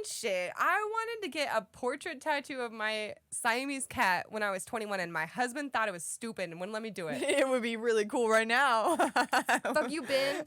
shit. I wanted to get a portrait tattoo of my Siamese cat when I was 21, and my husband thought it was stupid and wouldn't let me do it. It would be really cool right now. Fuck you, Ben.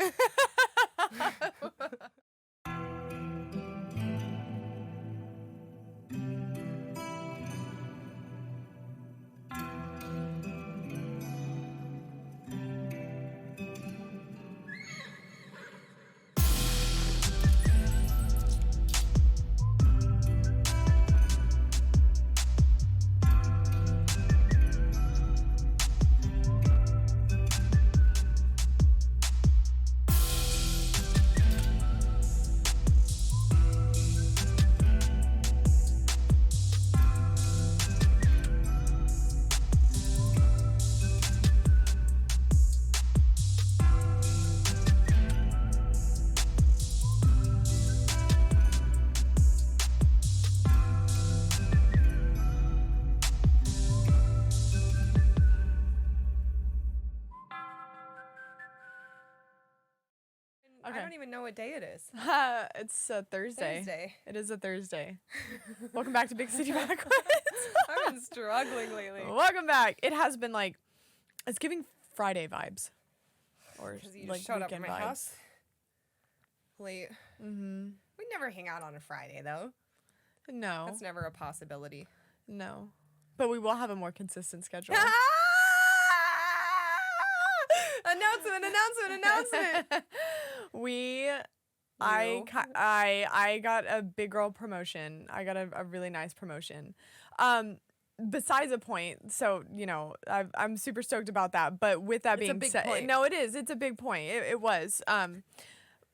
Okay. I don't even know what day it is. It's a Thursday. Thursday. It is a Thursday. Welcome back to Big City Backwoods. I've been struggling lately. Welcome back. It has been like, it's giving Friday vibes. Or Because you like just showed up at weekend my vibes. house late. Mm-hmm. We never hang out on a Friday, though. No. That's never a possibility. No. But we will have a more consistent schedule. Announcement. I got a big girl promotion. I got a really nice promotion. Besides the point, so, you know, I'm super stoked about that. But with that being said, no, it is. It's a big point. It was.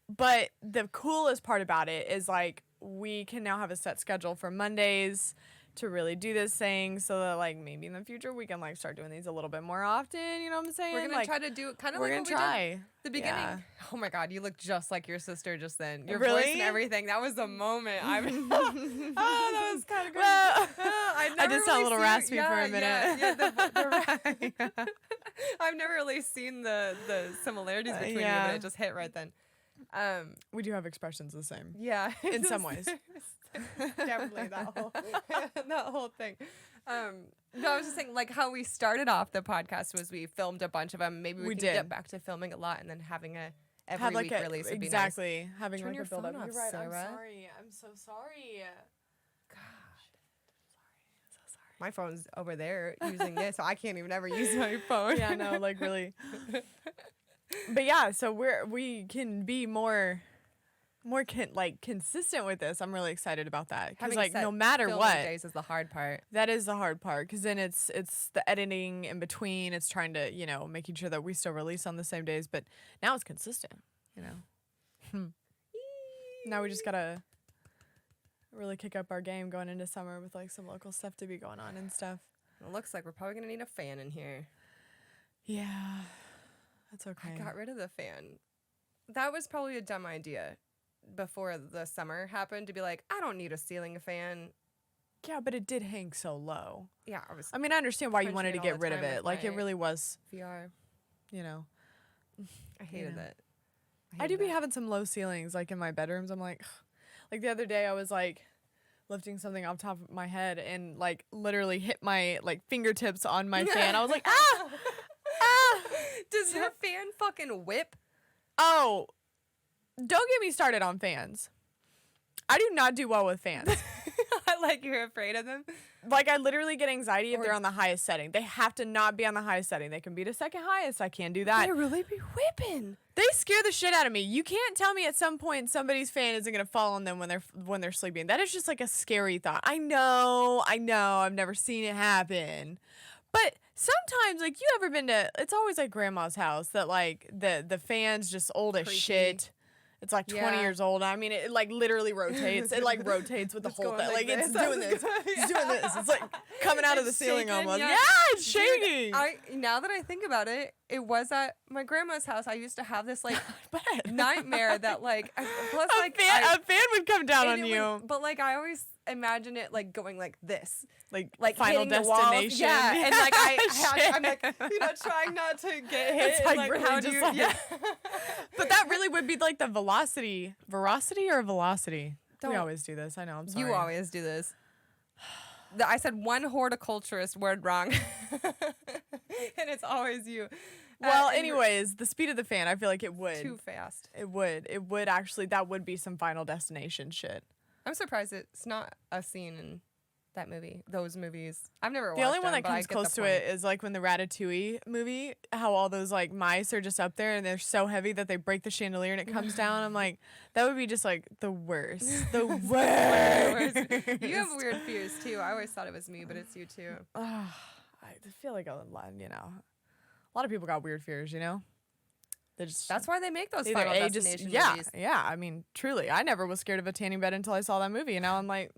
But the coolest part about it is, like, we can now have a set schedule for Mondays to really do this thing, so that, like, maybe in the future we can, like, start doing these a little bit more often. You know what I'm saying? We're gonna like, try to do it kind of we're like gonna what we try. did the beginning. Yeah. Oh my God, you look just like your sister just then. Your Really? voice and everything. That was the moment. That was kind of good. Well, I did sound a little raspy for a minute. Yeah, I've never really seen the similarities between you, but it just hit right then. We do have expressions the same. Yeah, in some ways. Definitely that whole thing. No, I was just saying, like, how we started off the podcast was we filmed a bunch of them. Maybe we can get back to filming a lot, and then having a every week release would be nice. Exactly. Having Turn like your a build phone up. off, You're right. Sarah. I'm sorry. I'm so sorry. God. I'm so sorry. My phone's over there using this, so I can't even ever use my phone. Yeah, no, like really. But yeah, so we can be more consistent with this. I'm really excited about that because, like, no matter what, days is the hard part. That is the hard part, because then it's the editing in between. It's trying to, you know, making sure that we still release on the same days, but now it's consistent. You know. Now we just gotta really kick up our game going into summer with, like, some local stuff to be going on and stuff. It looks like we're probably gonna need a fan in here. Yeah, that's okay. I got rid of the fan. That was probably a dumb idea before the summer happened, to be like, I don't need a ceiling fan. Yeah, but it did hang so low. Yeah, I mean, I understand why you wanted to get rid of it. Like, it really was, VR. You know. I hated it. I do be having some low ceilings, like, in my bedrooms. I'm like the other day I was, like, lifting something off top of my head and, like, literally hit my, like, fingertips on my fan. I was like, ah! Does your fan fucking whip? Oh, don't get me started on fans. I do not do well with fans. Like, you're afraid of them? Like, I literally get anxiety if they're on the highest setting. They have to not be on the highest setting. They can be the second highest. I can't do that. They really be whipping. They scare the shit out of me. You can't tell me at some point somebody's fan isn't gonna fall on them when they're sleeping. That is just like a scary thought. I know. I've never seen it happen. But sometimes, like, you ever been to, it's always like grandma's house that, like, the fan's just old as shit. It's like 20 years old. I mean, it like literally rotates. It like rotates with the whole thing. Like, it's doing this. It's doing this. It's like coming out of the ceiling almost. Yeah, it's shaking. Dude, now that I think about it, it was at my grandma's house. I used to have this, like, nightmare that, like, plus, like, a fan would come down on you. But, like, I always imagine it, like, going like this. Like Final Destination. Yeah, and, like, I'm like, you know, trying not to get hit. It's like really how do you, But that really would be like the veracity or velocity? Don't. We always do this. I know. I'm sorry. You always do this. I said one horticulturist word wrong. And it's always you. Well, anyways, the speed of the fan, I feel like it would. Too fast. It would. It would actually. That would be some Final Destination shit. I'm surprised it's not a scene in that movie. Those movies. I've never watched The only one them, that comes close to it is like when the Ratatouille movie, how all those like mice are just up there and they're so heavy that they break the chandelier and it comes down. I'm like, that would be just like the worst. The worst. You have weird fears too. I always thought it was me, but it's you too. I feel like a lot of people got weird fears, you know? That's why they make those Final Destination movies. Yeah. I mean, truly, I never was scared of a tanning bed until I saw that movie, and now I'm like,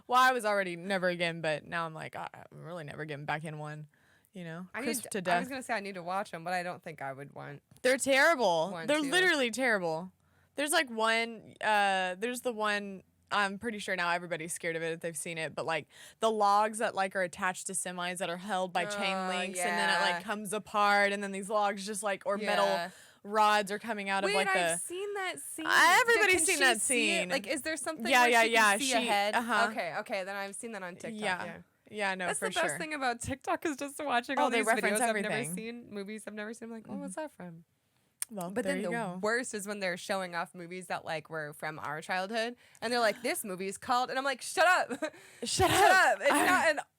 well, I was already never again, but now I'm like, I'm really never getting back in one. You know, crisp to death. I was gonna say I need to watch them, but I don't think I would want. They're terrible. They're literally terrible. There's like one. There's the one. I'm pretty sure now everybody's scared of it if they've seen it, but like the logs that like are attached to semis that are held by chain links, and then it like comes apart, and then these logs just like metal rods are coming out of like the. I've seen that scene. Everybody's seen that scene. Like, is there something? Where she can see ahead? Uh-huh. Okay. Then I've seen that on TikTok. Yeah, no, that's for the sure. best thing about TikTok is just watching all these videos everything. I've never seen, movies I've never seen. I'm like, oh, what's that from? Well, but then the worst is when they're showing off movies that like were from our childhood, and they're like, "This movie is called," and I'm like, "Shut up, shut up!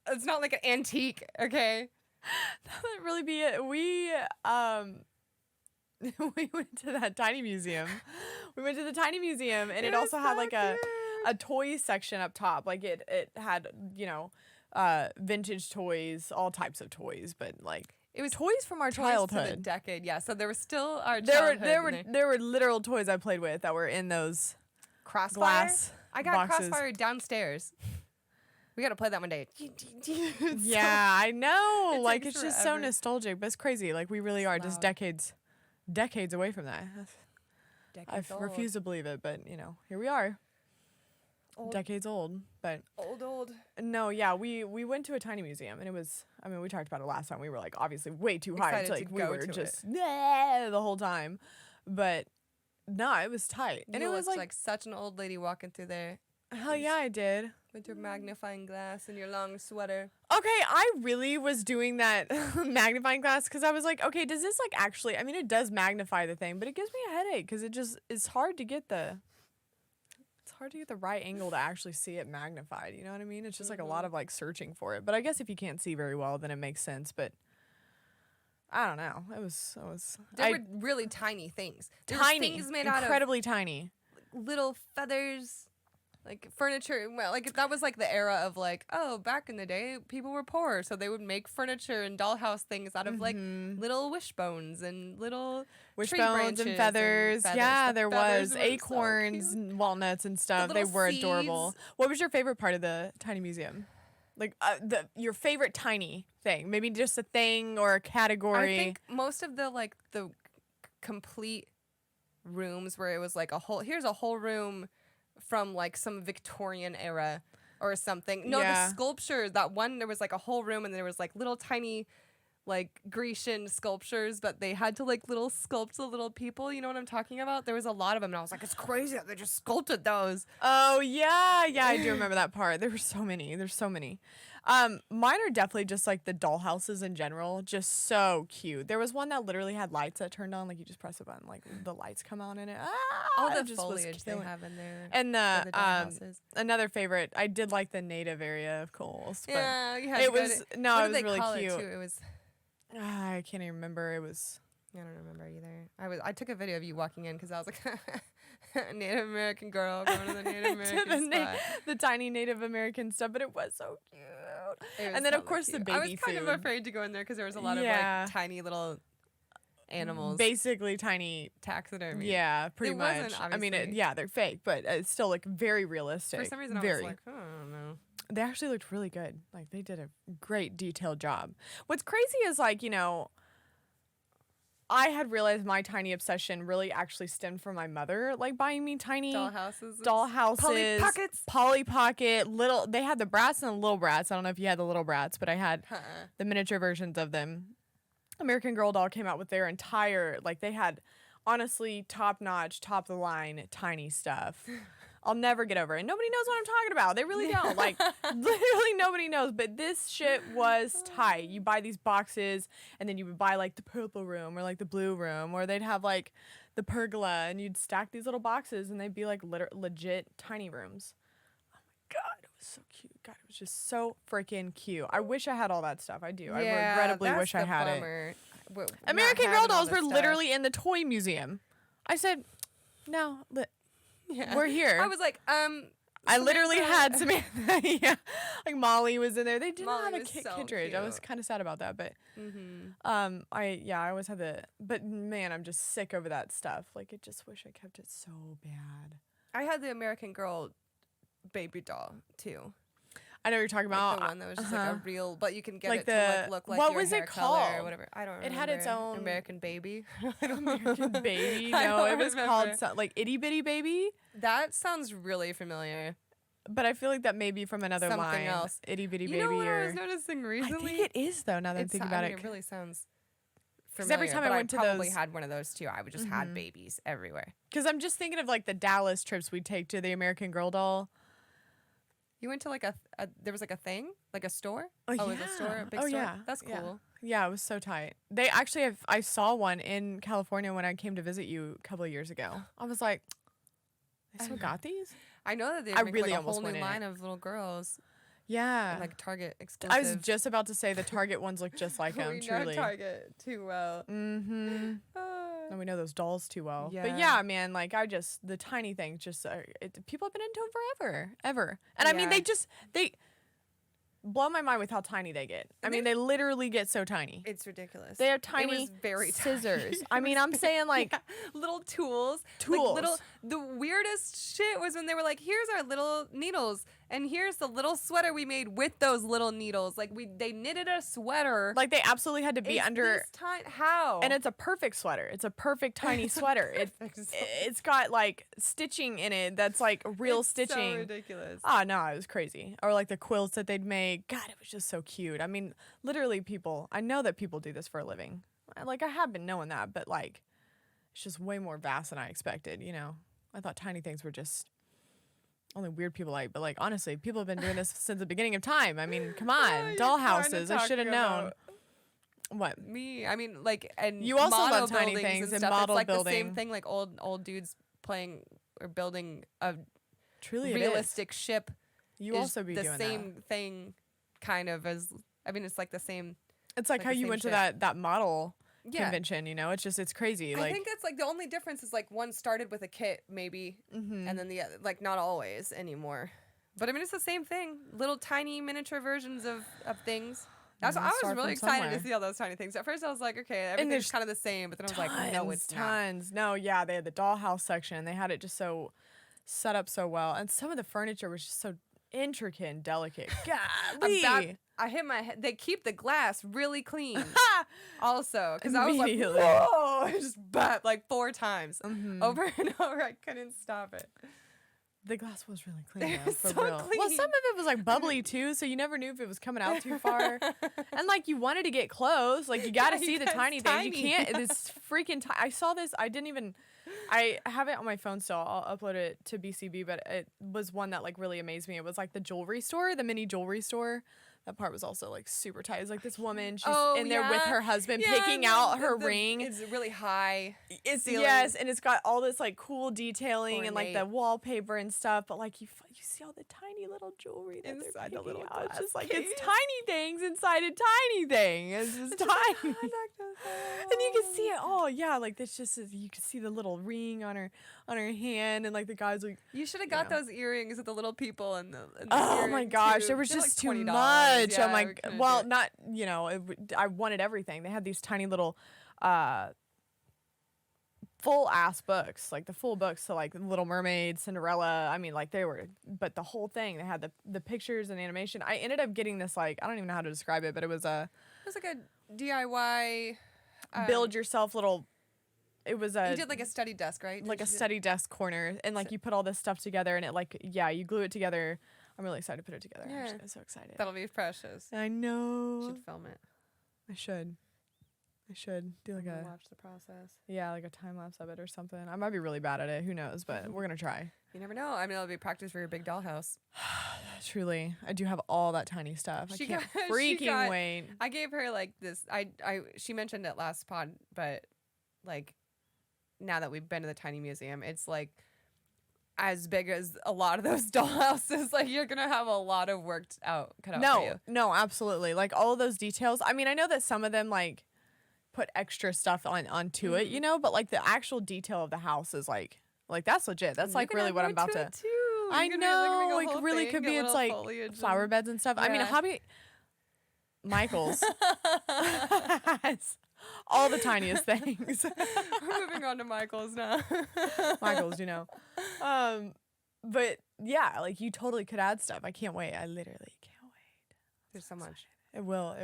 It's not like an antique, okay?" That would really be it. We went to that tiny museum. We went to the tiny museum, and it also had like a toy section up top. Like it had vintage toys, all types of toys, but like. It was toys from our childhood. To the decade, yeah. So there was still our childhood. There were literal toys I played with that were in those Crossfire? glass I got boxes. Crossfire downstairs. We got to play that one day. Yeah, I know. Like it's just so nostalgic, but it's crazy. Like we really are just decades away from that. I refuse to believe it, but here we are. Decades old, but old. No, yeah, we went to a tiny museum, and it was. I mean, we talked about it last time. We were like obviously way too high, like we were just the whole time, but no, it was tight, and it was like such an old lady walking through there. Hell yeah, I did. With your magnifying glass and your long sweater. Okay, I really was doing that magnifying glass because I was like, okay, does this like actually? I mean, it does magnify the thing, but it gives me a headache because it's hard to get the. Hard to get the right angle to actually see it magnified. You know what I mean? It's just like a lot of like searching for it. But I guess if you can't see very well, then it makes sense. But I don't know. They were really tiny things. Tiny, things made incredibly tiny, little feathers, like furniture. Well, like that was like the era of like, oh, back in the day, people were poor, so they would make furniture and dollhouse things out of like little wishbones and little wishbones and feathers. Yeah, there was acorns and walnuts and stuff. They were seeds. Adorable. What was your favorite part of the tiny museum? Like your favorite tiny thing? Maybe just a thing or a category. I think most of the complete rooms where it was like here's a whole room from like some Victorian era or something. No, the sculpture, that one, there was like a whole room and there was like little tiny like Grecian sculptures, but they had to like little sculpt the little people. You know what I'm talking about? There was a lot of them and I was like, it's crazy that they just sculpted those. Oh yeah. Yeah, I do remember that part. There were so many. There's so many. Mine are definitely just like the dollhouses in general, just so cute. There was one that literally had lights that turned on, like you just press a button, like the lights come on in it. All the foliage they have in there. And another favorite, I did like the native area of Coles. But yeah, you had it was really cute. It was. I can't even remember. It was. I don't remember either. I took a video of you walking in because I was like, Native American girl going to the Native American spot. The tiny Native American stuff, but it was so cute. And then of course the baby food. I was kind of afraid to go in there because there was a lot of like tiny little animals. Basically tiny taxidermy. Yeah, pretty much. I mean, they're fake, but it's still like very realistic. For some reason, I was like, oh, I don't know. They actually looked really good. Like they did a great detailed job. What's crazy is like, I had realized my tiny obsession really actually stemmed from my mother, like buying me tiny dollhouses, Polly Pocket, little. They had the Bratz and the Little Bratz. I don't know if you had the Little Bratz, but I had the miniature versions of them. American Girl doll came out with their entire, like they had honestly top notch, top of the line tiny stuff. I'll never get over it. And nobody knows what I'm talking about. They really don't. Like, literally nobody knows. But this shit was tight. You buy these boxes, and then you would buy, like, the purple room or, like, the blue room. Or they'd have, like, the pergola. And you'd stack these little boxes, and they'd be, like, legit tiny rooms. Oh, my God. It was so cute. God, it was just so freaking cute. I wish I had all that stuff. I do. I regrettably wish I had it. American Girl dolls were literally in the toy museum. I said, no, we're here. I was like, I literally had Samantha. Yeah, like Molly was in there. They didn't have a Kittredge. Cute. I was kind of sad about that, but I always had but man, I'm just sick over that stuff. Like, I just wish I kept it so bad. I had the American Girl baby doll too. I know what you're talking about. Like the one that was just like a real, but you can get like it to look like what your was hair it color called? Or whatever. I don't remember. It had its own American Baby. American Baby. No, it was called like Itty Bitty Baby. That sounds really familiar. But I feel like that may be from another Something line. else. Itty Bitty Baby. You know what I was noticing recently? I think it is though. Now that I'm thinking about it, it really sounds. Because every time I went to probably had one of those too. I would just had babies everywhere. Because I'm just thinking of like the Dallas trips we'd take to the American Girl doll. You went to like there was like a thing, like a store. Oh, it was a store, a big store. Yeah, that's cool. Yeah, it was so tight. They actually, I saw one in California when I came to visit you a couple of years ago. I was like, they still got these? I know that they make really like a almost whole new went line of little girls. Yeah, and like Target exclusive. I was just about to say the Target ones look just like them. We Truly, know Target too well. Mm-hmm. And we know those dolls too well. Yeah. But yeah, man, like the tiny things, just people have been into them ever. And I mean, they blow my mind with how tiny they get. I mean, they literally get so tiny. It's ridiculous. They have tiny scissors. I mean, I'm saying like little tools. Like the weirdest shit was when they were like, here's our little needles and here's the little sweater we made with those little needles. Like they knitted a sweater. Like they absolutely had to be under how? And it's a perfect sweater. It's a perfect tiny sweater. It's got like stitching in it that's like real stitching. So ridiculous. Ah, no, it was crazy. Or like the quilts that they'd make. God, it was just so cute. I mean, literally I know that people do this for a living. Like I have been knowing that, but like it's just way more vast than I expected, you know. I thought tiny things were just only weird people like, but like honestly, people have been doing this since the beginning of time. I mean, come on, dollhouses. I should have known. What? Me? I mean, like, and you also love tiny things and model it's like building. The same thing, like old dudes playing or building a truly realistic ship. You also be doing the same thing, kind of as. I mean, it's like the same. It's like how you went to that model. Yeah. Convention, you know, it's crazy. I think that's like the only difference is like one started with a kit maybe, and then the other, like not always anymore. But I mean, it's the same thing. Little tiny miniature versions of things. I was really excited to see all those tiny things. At first, I was like, okay, everything's kind of the same. But then I was like, no, it's tons. No, yeah, they had the dollhouse section. They had it just so set up so well, and some of the furniture was just so intricate and delicate. Golly. I hit my head. They keep the glass really clean. Also, because I was like, whoa, I just bat like 4 times over and over. I couldn't stop it. The glass was really clean, though, for so real. clean. Well, some of it was like bubbly too, so you never knew if it was coming out too far. And like you wanted to get close, like you got to see the tiny things. You can't. This freaking. I saw this. I have it on my phone still. I'll upload it to BCB, but it was one that like really amazed me. It was like the jewelry store, the mini jewelry store. That part was also like super tight. It's like this woman, she's in there with her husband picking out her ring. It's really high. Yes, and it's got all this like cool detailing and like the wallpaper and stuff. But like you see all the tiny little jewelry that inside the little glass. It's just like it's tiny things inside a tiny thing. It's just tiny, and you can see it all. Yeah, like this just is, you can see the little ring on her hand, and like the guys like. You should have got those earrings with the little people and the oh my gosh, too. there was They're just like too much. Yeah, I'm like, well, not, you know, I wanted everything. They had these tiny little full ass books, like the full books, so like Little Mermaid, Cinderella. I mean, like they were, but the whole thing, they had the pictures and animation. I ended up getting this, like, I don't even know how to describe it, but it was like a DIY build yourself little. It was you did like a study desk, right? Like a study desk corner, and like you put all this stuff together, and it like you glue it together. I'm really excited to put it together. Yeah. I'm so excited. That'll be precious. I know. You should film it. I should. I should do like watch the process. Yeah, like a time lapse of it or something. I might be really bad at it. Who knows? But we're gonna try. You never know. I mean, it'll be practice for your big dollhouse. Truly, I do have all that tiny stuff. I can't freaking wait. I gave her like this. She mentioned it last pod, but like now that we've been to the tiny museum, it's like as big as a lot of those dollhouses. Like you're gonna have a lot of work cut out for you. No, absolutely. Like all of those details. I mean, I know that some of them like put extra stuff onto it, you know, but like the actual detail of the house is like that's legit. That's like really what I'm about to. I know, like really could be. It's like flower beds and stuff. Yeah. I mean, hobby. Michael's has all the tiniest things. We're moving on to Michael's now. Michael's, you know. But yeah, like you totally could add stuff. I can't wait. I literally can't wait. There's so much. It will.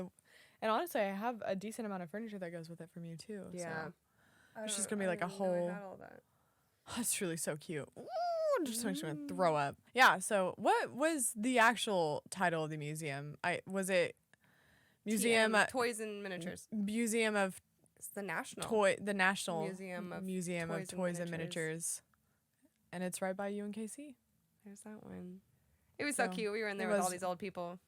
And honestly, I have a decent amount of furniture that goes with it from you too. Yeah. So it's just gonna be like a whole. That's truly so cute. Ooh, just makes me want to throw up. Yeah. So what was the actual title of the museum? Was it Museum Toys and Miniatures? Museum of. It's the National Museum of Toys and Miniatures. And it's right by UNKC. There's that one. It was so cute. We were in there with all these old people.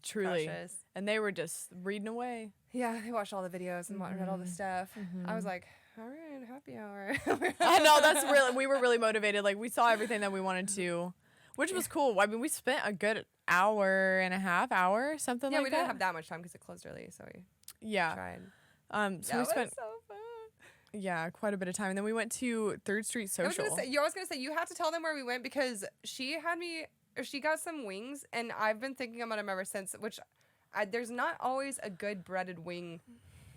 Truly. Precious. And they were just reading away. Yeah, they watched all the videos and read all the stuff. I was like, all right, happy hour. I know, we were really motivated. Like we saw everything that we wanted to, which was cool. I mean, we spent a good hour and a half, something like that. Yeah, we didn't have that much time because it closed early, so we tried. So we spent so fun. Yeah, quite a bit of time. And then we went to 3rd Street Social. I was gonna say you have to tell them where we went because she got some wings and I've been thinking about them ever since, which there's not always a good breaded wing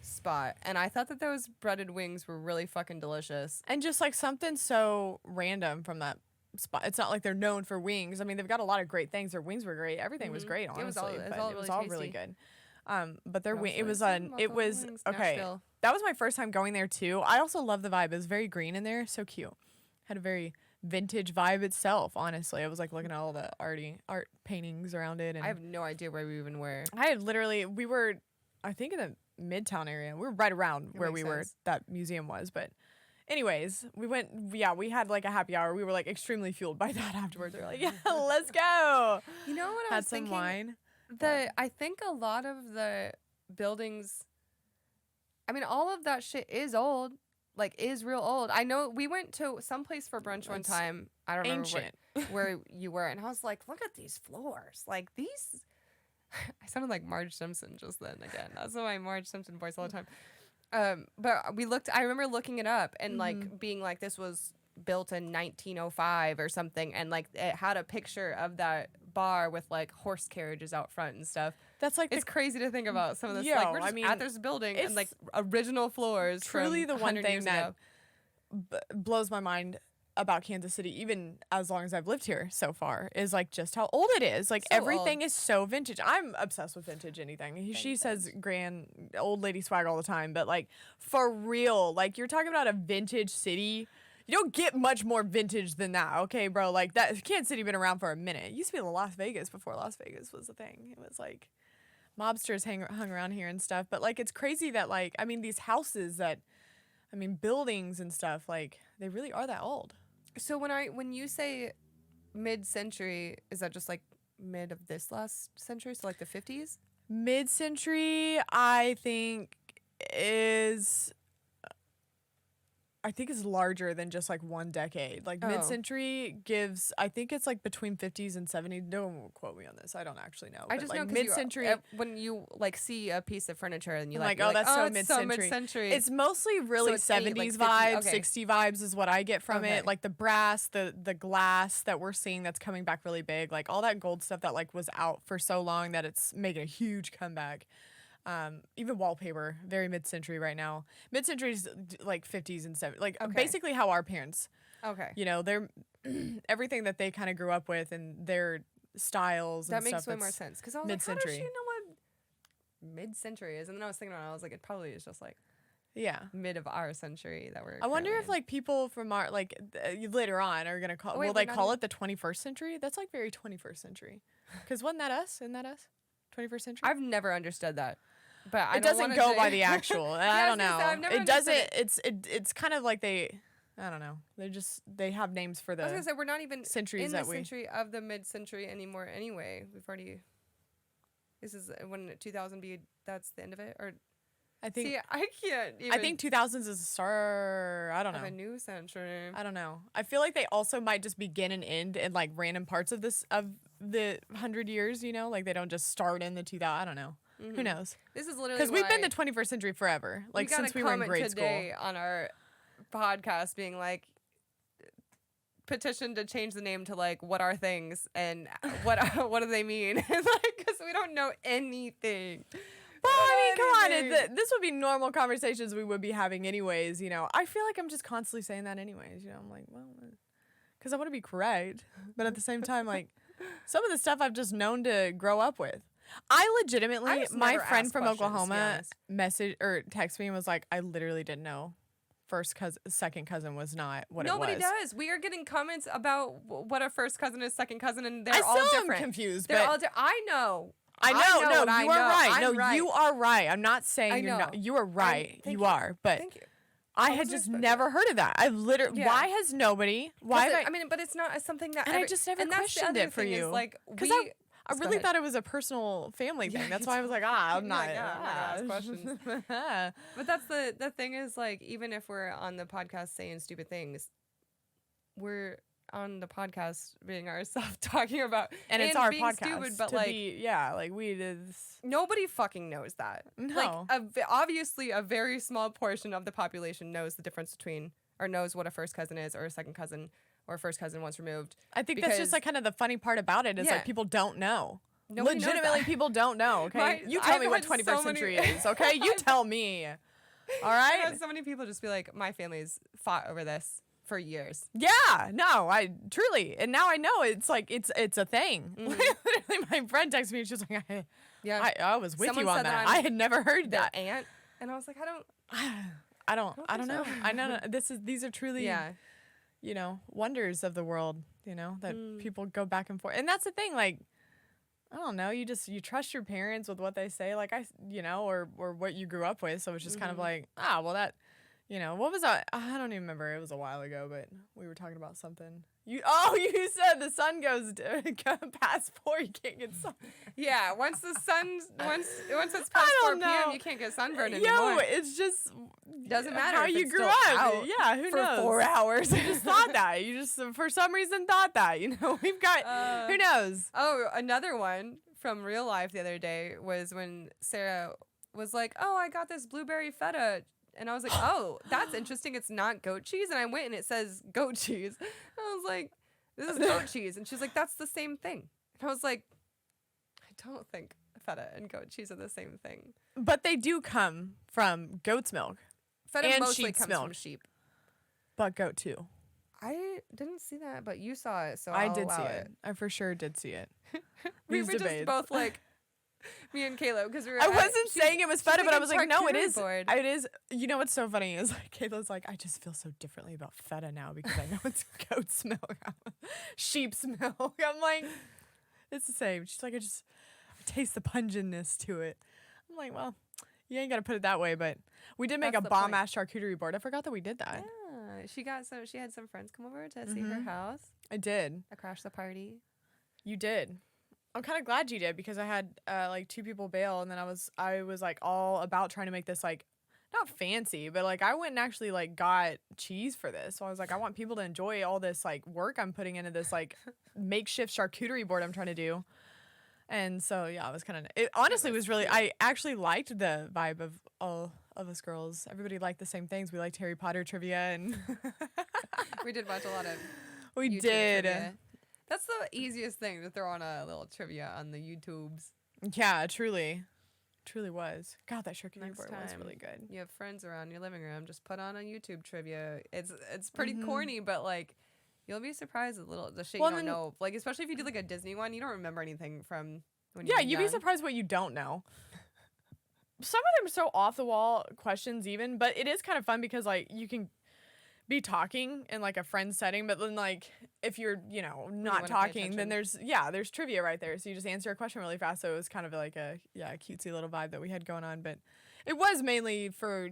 spot. And I thought that those breaded wings were really fucking delicious. And just like something so random from that spot. It's not like they're known for wings. I mean, they've got a lot of great things. Their wings were great. Everything was great, honestly. It was all really good. But their wing, it was okay. Nashville. That was my first time going there too. I also love the vibe. It was very green in there, so cute. Had a very vintage vibe itself. Honestly, I was like looking at all the art paintings around it. And I have no idea where we even were. We were, I think in the Midtown area. We were right around where we were. That museum was, but. Anyways, we went. Yeah, we had like a happy hour. We were like extremely fueled by that afterwards. We were like, yeah, let's go. You know what I was thinking? Had some wine. I think a lot of the buildings, I mean, all of that shit is old, like is real old. I know we went to some place for brunch one time. I don't remember where you were, and I was like, look at these floors, like these. I sounded like Marge Simpson just then again. That's my Marge Simpson voice all the time. But I remember looking it up and like being like, this was built in 1905 or something. And like, it had a picture of that bar with like horse carriages out front and stuff. That's like, it's crazy to think about some of this. Like, we're just at this building and like original floors. Truly the one thing that blows my mind about Kansas City, even as long as I've lived here so far, is like just how old it is. Like everything is so vintage. I'm obsessed with vintage anything. She says grand old lady swag all the time, but like for real, like you're talking about a vintage city. You don't get much more vintage than that, okay, bro? Like that Kansas City been around for a minute. It used to be Las Vegas before Las Vegas was a thing. It was like mobsters hung around here and stuff. But like it's crazy that like I mean these houses that buildings and stuff, like they really are that old. So when you say mid-century, is that just like mid of this last century? So like the 50s? Mid-century, I think is larger than just like one decade. Like mid-century gives, I think it's like between 50s and 70s. Don't quote me on this. I don't actually know. I just know mid-century. When you like see a piece of furniture and you like, that's so mid-century. It's mostly really 70s vibes, 60 vibes is what I get from it. Like the brass, the glass that we're seeing that's coming back really big. Like all that gold stuff that like was out for so long that it's making a huge comeback. Even wallpaper, very mid-century right now. Mid-century is like 50s and 70s, like basically how our parents, they're everything that they kind of grew up with and their styles. That and makes stuff, way more sense because I was like, how does she know what mid-century is? And then I was thinking about it, I was like, it probably is just like mid of our century that we're. I wonder if like people from our later on are gonna call. Will they call it the 21st century? That's like very 21st century. Because wasn't that us? Isn't that us? 21st century. I've never understood that. but it doesn't go by the actual. I don't know. It doesn't. It's kind of like I don't know. They have names for the. I was gonna say we're not even centuries in the century of the mid-century anymore. Anyway, we've already. This is when 2000 be. That's the end of it, or. I think. See, I can't. Even I think 2000s is the start. I don't know. Of a new century. I don't know. I feel like they also might just begin and end in like random parts of the 100 years. You know, like they don't just start in the 2000. I don't know. Who knows? This is literally because we've been the 21st century forever. Like since we were in grade today school. On our podcast, being like. Petition to change the name to like what are things and what do they mean? Like because we don't know anything. Well, I mean, come on. This would be normal conversations we would be having anyways. You know, I feel like I'm just constantly saying that anyways. You know, I'm like, well, because I want to be correct, but at the same time, like some of the stuff I've just known to grow up with. I legitimately, my friend from Oklahoma messaged or texted me and was like, I literally didn't know. Second cousin was not what Nobody it was. Nobody does. We are getting comments about what a first cousin is, second cousin, and they're all different. different. I'm confused. They're all I know. I know. No, you are right. No, you are right. I'm not saying you're not. You are right. You are. But thank you. I had just never heard of that. I literally. Yeah. Why has nobody? Why? I mean, but it's not something that. And I just never questioned it for you. Like because I really thought it was a personal family thing. That's why I was like, I'm not. I'm not gonna ask questions. But that's the thing is like, even if we're on the podcast saying stupid things, we're on the podcast being ourselves talking about and it's our being podcast. Stupid, but like we did. Nobody fucking knows that. No. Like obviously a very small portion of the population knows the difference between or knows what a first cousin is or a second cousin. Or first cousin once removed. I think that's just like kind of the funny part about it is like people don't know. Nobody Legitimately, people don't know. Okay, you tell me what 21st century is. Okay, you tell me. All right. I've had so many people just be like, my family's fought over this for years. Yeah, no, I truly, and now I know it's like it's a thing. Literally, my friend texted me. She was like, I was with you on that. I had never heard that. Aunt, and I was like, I don't know. I know these are truly. Yeah. You know, wonders of the world, you know, that people go back and forth. And that's the thing, like, I don't know, you trust your parents with what they say, like, or what you grew up with. So it's just kind of like, well, that, you know, what was that? I don't even remember. It was a while ago, but we were talking about something. You said the sun goes past 4, you can't get sun. Yeah, once it's past 4 p.m., you can't get sunburned anymore. Yo, it's just doesn't matter how you grew up. Yeah, who knows? For 4 hours. You just thought that. You just for some reason thought that. You know, we've got who knows? Oh, another one from real life the other day was when Sarah was like, "Oh, I got this blueberry feta." And I was like, oh, that's interesting. It's not goat cheese. And I went and it says goat cheese. And I was like, this is goat cheese. And she's like, that's the same thing. And I was like, I don't think feta and goat cheese are the same thing. But they do come from goat's milk. Feta and mostly sheep's comes milk. from sheep. But goat too. I didn't see that, but you saw it, so I I'll did allow see it. I for sure did see it. We were just both like, me and Kayla, because we were. I wasn't saying it was feta, but I was like, no, it is. Board. It is. You know what's so funny is like Kayla's like, I just feel so differently about feta now because I know it's goat's milk, sheep's milk. I'm like, it's the same. She's like, I taste the pungentness to it. I'm like, well, you ain't gotta put it that way, but we did make a bomb ass charcuterie board. I forgot that we did that. Yeah, she had some friends come over to see her house. I did. I crashed the party. You did. I'm kind of glad you did because I had like 2 people bail and then I was like all about trying to make this like not fancy, but like I went and actually like got cheese for this. So I was like, I want people to enjoy all this like work I'm putting into this like makeshift charcuterie board I'm trying to do. And so yeah, I was kind of it honestly was really I actually liked the vibe of all of us girls. Everybody liked the same things. We liked Harry Potter trivia and we did watch a lot of we YouTube did trivia. That's the easiest thing to throw on a little trivia on the YouTubes. Yeah, it truly was. God, that charcuterie board was really good. You have friends around your living room, just put on a YouTube trivia. It's pretty corny, but like you'll be surprised at the shit you don't know. Like especially if you do like a Disney one, you don't remember anything from when you were you'd be surprised what you don't know. Some of them are so off the wall questions even, but it is kind of fun because like you can be talking in like a friend setting, but then like if you're, not talking, then there's trivia right there. So you just answer a question really fast. So it was kind of like a cutesy little vibe that we had going on, but it was mainly for,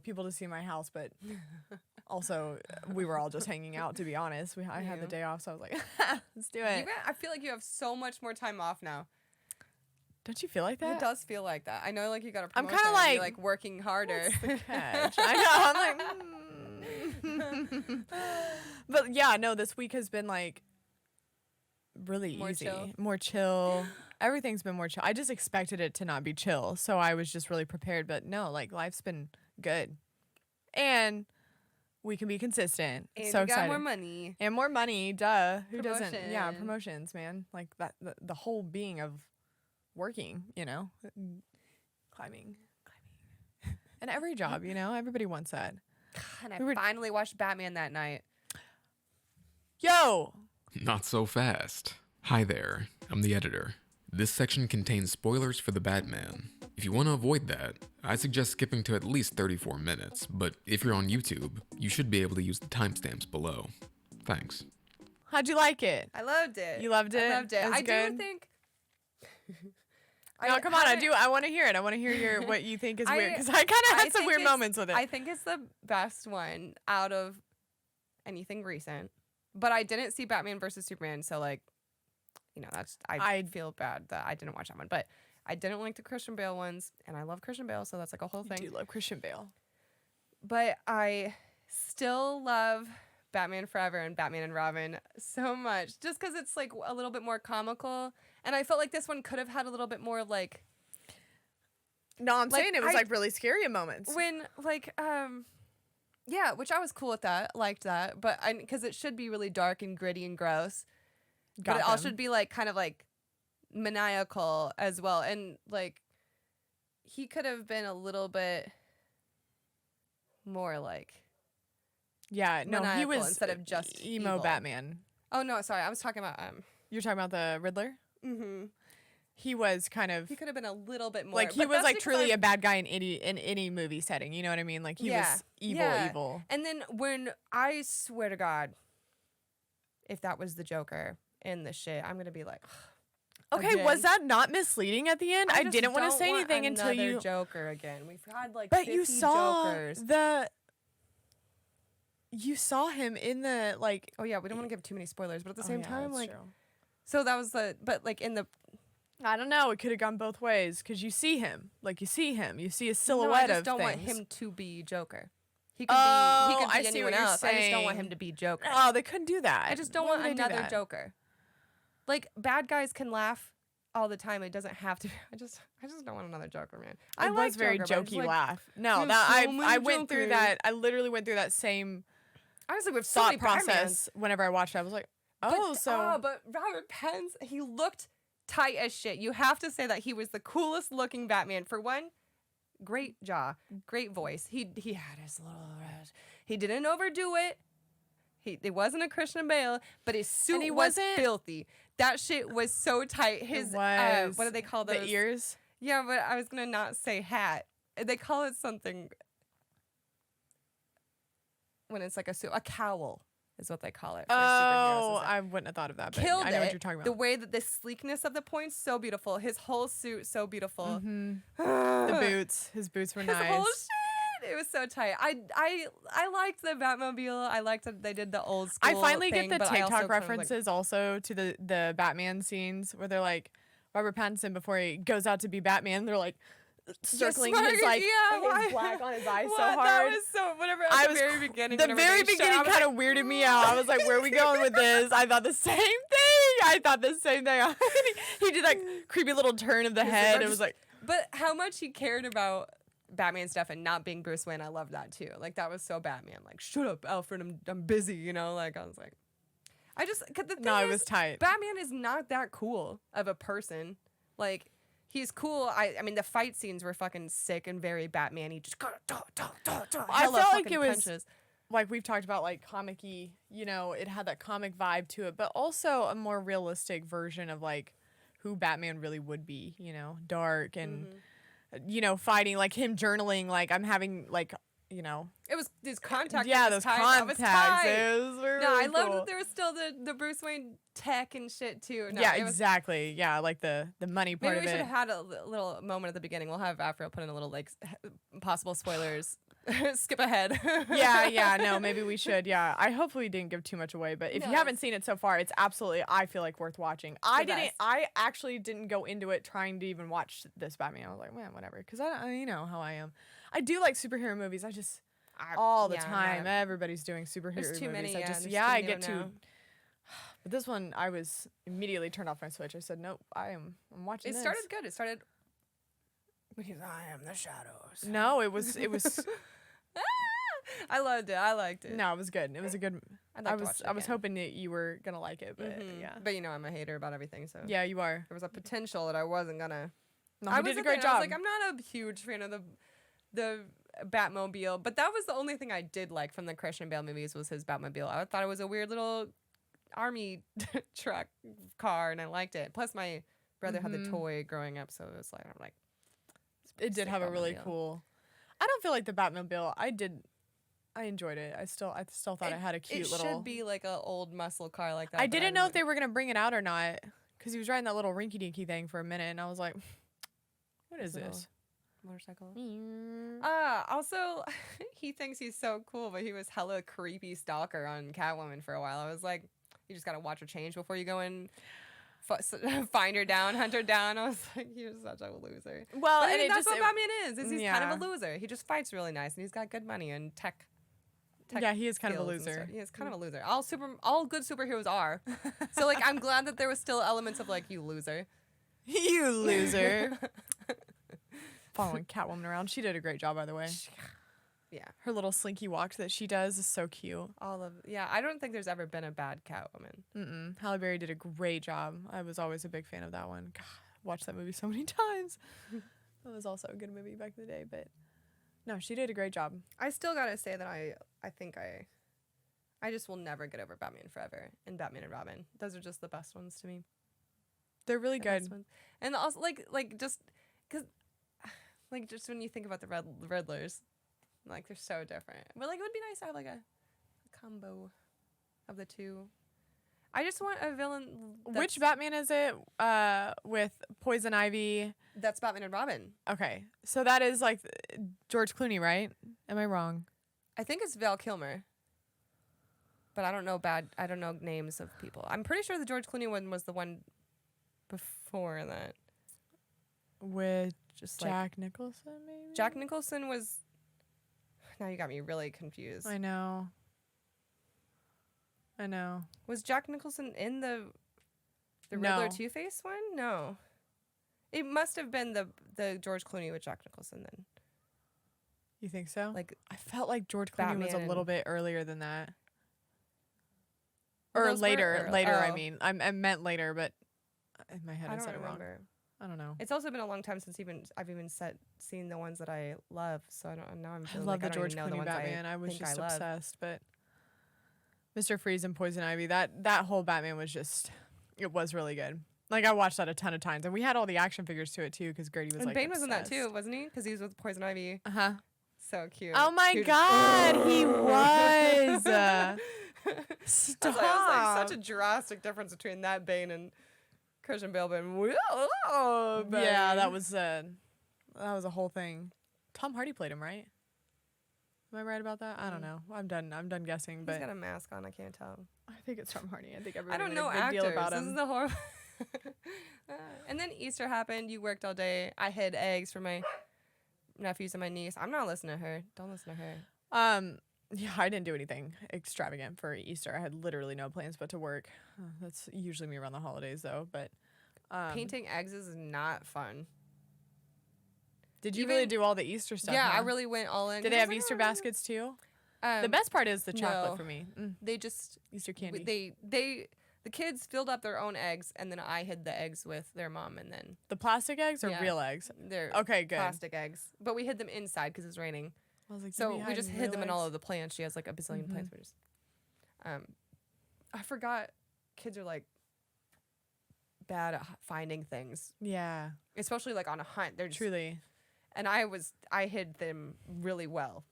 people to see my house, but also we were all just hanging out, to be honest. I had the day off, so I was like, let's do it. I feel like you have so much more time off now. Don't you feel like that? It does feel like that. I know, like, you got a promotion. I'm kind of like, you're, like, working harder. What's the catch? I know. I'm like, But yeah, no, this week has been like really easy. More chill. Everything's been more chill. I just expected it to not be chill, so I was just really prepared. But no, like, life's been good. And we can be consistent. And so you excited. got more money. And more money, duh. Who Promotion. doesn't? Yeah, promotions, man. Like that, the whole being of working, climbing. And every job, everybody wants that. God, and I finally watched Batman that night. Yo! Not so fast. Hi there, I'm the editor. This section contains spoilers for the Batman. If you want to avoid that, I suggest skipping to at least 34 minutes, but if you're on YouTube, you should be able to use the timestamps below. Thanks. How'd you like it? I loved it. You loved it? I loved it. It was good? do think... No, come on, I want to hear it. I want to hear what you think is weird, because I kind of had some weird moments with it. I think it's the best one out of anything recent. But I didn't see Batman versus Superman, so, like, I feel bad that I didn't watch that one. But I didn't like the Christian Bale ones, and I love Christian Bale, so that's, like, a whole thing. You do love Christian Bale. But I still love Batman Forever and Batman and Robin so much, just because it's, like, a little bit more comical. And I felt like this one could have had a little bit more, like... No, I'm saying it was, like, really scary at moments. When, like, yeah, which I was cool with that, liked that. But because it should be really dark and gritty and gross. But it all should be, like, kind of, like, maniacal as well. And, like, he could have been a little bit more, like... Yeah, no, he was instead of just emo evil. Batman. Oh, no, sorry. I was talking about... You're talking about the Riddler? Mm-hmm. He was kind of... He could have been a little bit more... Like, he was, like, truly a bad guy in any movie setting. You know what I mean? Like, he was evil. And then when... I swear to God, if that was the Joker in the shit, I'm going to be like... Okay, again. Was that not misleading at the end? I didn't want to say anything until you... Joker again. We've had, like, but 50 you saw Jokers. You saw him in the, like... Oh, yeah, we don't want to give too many spoilers, but at the same time, like... True. So that was the... But, like, in the... I don't know. It could have gone both ways, because you see him. Like, you see him. You see a silhouette of I just don't things. want him to be Joker. He could be anyone else. I just don't want him to be Joker. Oh, they couldn't do that. I just don't want another Joker. Like, bad guys can laugh all the time. It doesn't have to. I just don't want another Joker, man. I was very jokey laugh. No, I went through that. I literally went through that same honestly with thought process whenever I watched it. I was like, but Robert Pence, he looked tight as shit. You have to say that he was the coolest looking Batman. For one, great jaw, great voice. He had his little. He didn't overdo it. It wasn't a Christian Bale, but his suit was filthy. That shit was so tight. His what do they call those? The ears? Yeah, but I was gonna not say hat. They call it something when it's like a suit. A cowl is what they call it. For oh, I wouldn't have thought of that. But Killed I know it. What you're talking about. The way that the sleekness of the points, so beautiful. His whole suit, so beautiful. Mm-hmm. The boots. His boots were His nice. whole shit. It was so tight. I liked the Batmobile. I liked that they did the old school I finally thing, get the but TikTok references also to the Batman scenes where they're like Robert Pattinson before he goes out to be Batman. They're like circling his like his black on his eyes so hard. That was so whatever. At the very beginning. The very beginning kind of weirded me out. I was like, where are we going with this? I thought the same thing. He did that creepy little turn of the head. It was like, but how much he cared about Batman stuff and not being Bruce Wayne, I love that too. Like that was so Batman. Like, shut up, Alfred. I'm busy. You know. Like I was like, cause the thing it was tight. Batman is not that cool of a person. Like he's cool. I mean, the fight scenes were fucking sick and very Batman. He just I felt like it was punches. Like we've talked about, like comic-y. You know, it had that comic vibe to it, but also a more realistic version of like who Batman really would be. You know, dark and. You know, fighting, like him journaling, like I'm having, like, It was these contacts. Yeah, those contacts. Those were no, I really loved cool. that there was still the Bruce Wayne tech and shit too. No, yeah, it was, exactly. Yeah, like the money part maybe we of should it. have had a little moment at the beginning. We'll have Afro put in a little like possible spoilers. Skip ahead. yeah, no, maybe we should. Yeah, I hopefully didn't give too much away, but if No, you haven't seen it so far, it's absolutely, I feel like, worth watching. best. I actually didn't go into it trying to even watch this Batman. I was like, man, whatever, because you know how I am. I do like superhero movies. All the time, everybody's doing superhero There's too movies. many. I get to. But this one, I was immediately turned off my Switch. I said, nope, I'm watching It this. started good. It started because I am the shadows. No, it was. I loved it. I liked it. No, it was good. It was a good. I'd like to watch it I was again. hoping that you were gonna like it, but yeah. But you know, I'm a hater about everything, so Yeah, you are. there was a potential that I wasn't gonna. No, I he was did a the great thing, job. I was like, I'm not a huge fan of the Batmobile, but that was the only thing I did like from the Christian Bale movies was his Batmobile. I thought it was a weird little army truck car, and I liked it. Plus, my brother had the toy growing up, so it was like I'm like, It did sick have a really Batmobile. cool. I don't feel like the Batmobile. I enjoyed it. I still thought it had a cute little. It should be like an old muscle car like that. I but didn't know if they were gonna bring it out or not, because he was riding that little rinky dinky thing for a minute, and I was like, "What is Little this?" motorcycle. Also, he thinks he's so cool, but he was hella creepy stalker on Catwoman for a while. I was like, you just gotta watch her change before you go and find her down, hunt her down. I was like, you're such a loser. Well, But I and mean, it that's just what Batman is he's kind yeah. of a loser. He just fights really nice, and he's got good money and tech. Yeah, he is kind of a skills and loser. stuff. He is kind of a loser. All good superheroes are. So like, I'm glad that there was still elements of like, you loser. You loser. Following Catwoman around. She did a great job, by the way. Yeah. Her little slinky walk that she does is so cute. I don't think there's ever been a bad Catwoman. Halle Berry did a great job. I was always a big fan of that one. God, watched that movie so many times. That was also a good movie back in the day, but no, she did a great job. I still gotta say that I think I just will never get over Batman Forever and Batman and Robin. Those are just the best ones to me. They're really The good. best ones. And also like just because like just when you think about the Riddlers, like they're so different. But like it would be nice to have like a combo of the two. I just want a villain. Which Batman is it? With Poison Ivy. That's Batman and Robin. Okay, so that is like George Clooney, right? Am I wrong? I think it's Val Kilmer. But I don't know names of people. I'm pretty sure the George Clooney one was the one before that. With Just Jack Nicholson, maybe? Jack Nicholson was. Now you got me really confused. I know. Was Jack Nicholson in the No. Riddler Two-Face one? No. It must have been the George Clooney with Jack Nicholson then. You think so? Like I felt like George Clooney was a Batman little and- bit earlier than that. Well, Or those were later. early. Later, I Oh. mean. I meant later, but in my head I I don't said it wrong. remember. I don't know. It's also been a long time since I've even seen the ones that I love. So now I'm I feeling love like the I don't George even know the Clooney ones Batman. I was think just I love. obsessed, but Mr. Freeze and Poison Ivy, that whole Batman was just, it was really good. Like, I watched that a ton of times, and we had all the action figures to it too, because Grady was And like Bane was in that obsessed. too, wasn't he? Because he was with Poison Ivy. Uh-huh. So cute. Oh my Cute. God, he was. Stop. It was like such a drastic difference between that Bane and Christian Bale. Yeah, that was a whole thing. Tom Hardy played him, right? Am I right about that? I don't know. I'm done guessing, He's but got a mask on. I can't tell. I think it's Tom Hardy. I think I everyone don't made know a big actors. deal about This him. is the horror. And then Easter happened. You worked all day. I hid eggs for my nephews and my niece. I'm not listening to her. Don't listen to her. Yeah, I didn't do anything extravagant for Easter. I had literally no plans but to work. That's usually me around the holidays, though. But Painting eggs is not fun. did you even- really do all the Easter stuff? Yeah, huh? I really went all in. Did 'cause they I was have like, Easter "Oh." baskets too? The best part is the chocolate no. for me. They just Easter candy. the kids filled up their own eggs, and then I hid the eggs with their mom, and then The plastic eggs or Yeah. real eggs? they're Okay, good. plastic eggs. But we hid them inside because it was raining. I was like, So we just hid them in all of the plants. She has like a bazillion Mhm. plants. We just, I forgot. Kids are like bad at finding things, Yeah, especially like on a hunt. They're just, truly. and I hid them really well.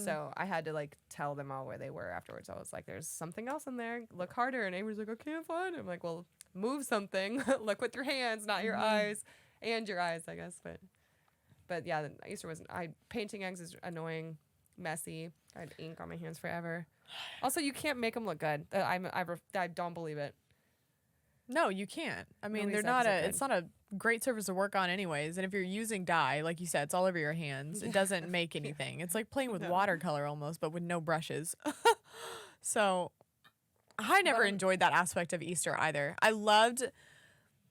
So I had to like tell them all where they were afterwards. I was like, there's something else in there. Look harder. And Amber's like, I can't find it. I'm like, well, move something. Look with your hands, not your eyes. And your eyes, I guess. But yeah, Easter wasn't. Painting eggs is annoying, messy. I had ink on my hands forever. Also, you can't make them look good. I don't believe it. No, you can't. I mean, Nobody's it's not a great surface to work on anyways. And if you're using dye, like you said, it's all over your hands. It doesn't make anything. It's like playing with watercolor almost, but with no brushes. So I never enjoyed that aspect of Easter either.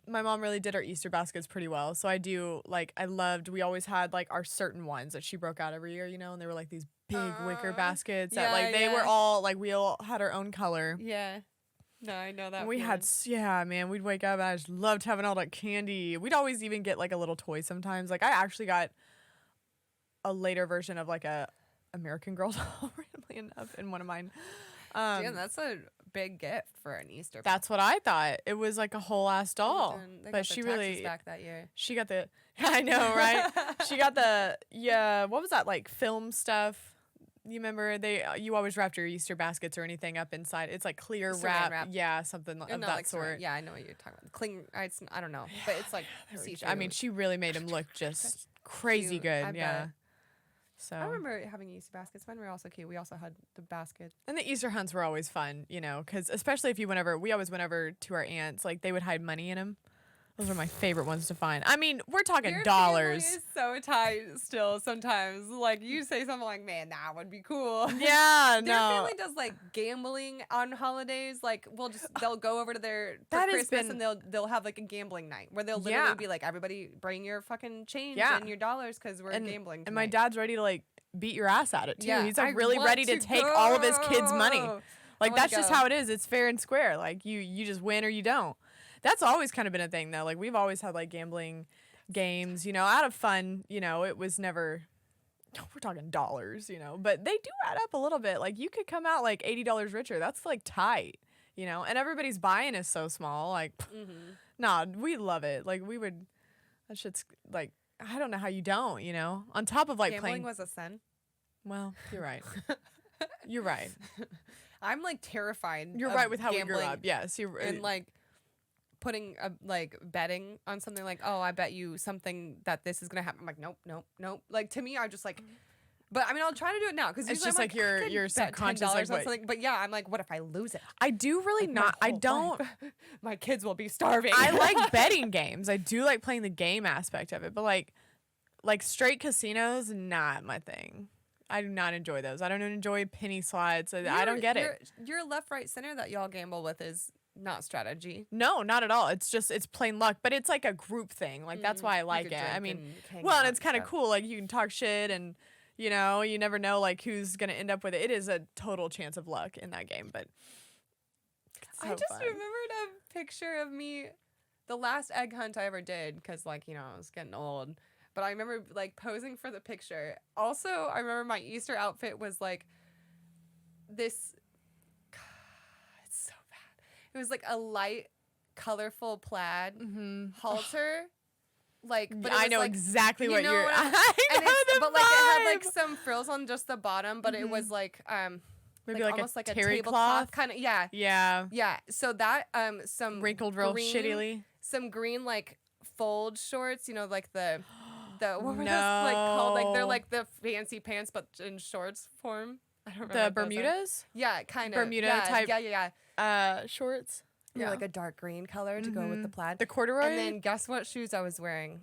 My mom really did our Easter baskets pretty well. So we always had like our certain ones that she broke out every year, and they were like these big wicker baskets that like they were all like, we all had our own color. Yeah. No, I know that. Man, we'd wake up and I just loved having all that candy. We'd always even get like a little toy sometimes. Like I actually got a later version of like a American Girl doll, randomly enough, in one of mine. Damn, that's a big gift for an Easter. That's what I thought. It was like a whole ass doll. But she really back that year. She got the I know, right? She got the what was that, like film stuff? You remember you always wrapped your Easter baskets or anything up inside. It's like clear wrap. Yeah, something of that sort. Yeah, I know what you're talking about. Cling. I don't know, but it's like see-through. I mean, she really made him look just crazy good. Yeah. So I remember having Easter baskets. Mine were also cute. We also had the basket. And the Easter hunts were always fun, because especially if we always went over to our aunts, like they would hide money in them. Those are my favorite ones to find. I mean, we're talking Your dollars. Family is so tight still sometimes. Like you say something like, "Man, that would be cool." Yeah, Their family does like gambling on holidays. Like they'll go over to their Christmas and they'll have like a gambling night where they'll literally be like, "Everybody, bring your fucking change and your dollars because we're gambling." And my dad's ready to like beat your ass at it too. Yeah, he's like really ready to take all of his kids' money. Like that's just how it is. It's fair and square. Like you just win or you don't. That's always kind of been a thing though. Like we've always had like gambling games, out of fun, it was never, we're talking dollars, but they do add up a little bit. Like you could come out like $80 richer. That's like tight, and everybody's buy-in is so small. Like, nah, we love it. Like that shit's like, I don't know how you don't, on top of like gambling playing. was a sin. Well, you're right. You're right. I'm like terrified. You're right with how we grew up. Yes. And like, putting betting on something like, oh, I bet you something that this is gonna happen. I'm like, nope. Like to me, I just like, but I mean, I'll try to do it now because it's just like your subconscious like, on something. But yeah, I'm like, what if I lose it? I do really like not. I don't. My kids will be starving. I like betting games. I do like playing the game aspect of it, but like straight casinos, not my thing. I do not enjoy those. I don't enjoy penny slots. I don't get it. Your left, right, center that y'all gamble with is not strategy. No, not at all. It's plain luck, but it's like a group thing. Like that's why I like it. I mean, and it's kind of cool. Like you can talk shit and you never know like who's going to end up with it. It is a total chance of luck in that game, but I just remembered a picture of me the last egg hunt I ever did cuz like, I was getting old. But I remember like posing for the picture. Also, I remember my Easter outfit was like this. It was like a light, colorful plaid halter. Like, but I know like, exactly what you're. But like it had like some frills on just the bottom, but it was like maybe like almost like a terry tablecloth cloth kind of yeah. So that some wrinkled real shittily. Some green like fold shorts, like the what were those like called? Like they're like the fancy pants, but in shorts form. I don't remember the Bermudas. Yeah, kind of Bermuda type. Yeah. Shorts. Yeah, like a dark green color to go with the plaid. The corduroy. And then guess what shoes I was wearing?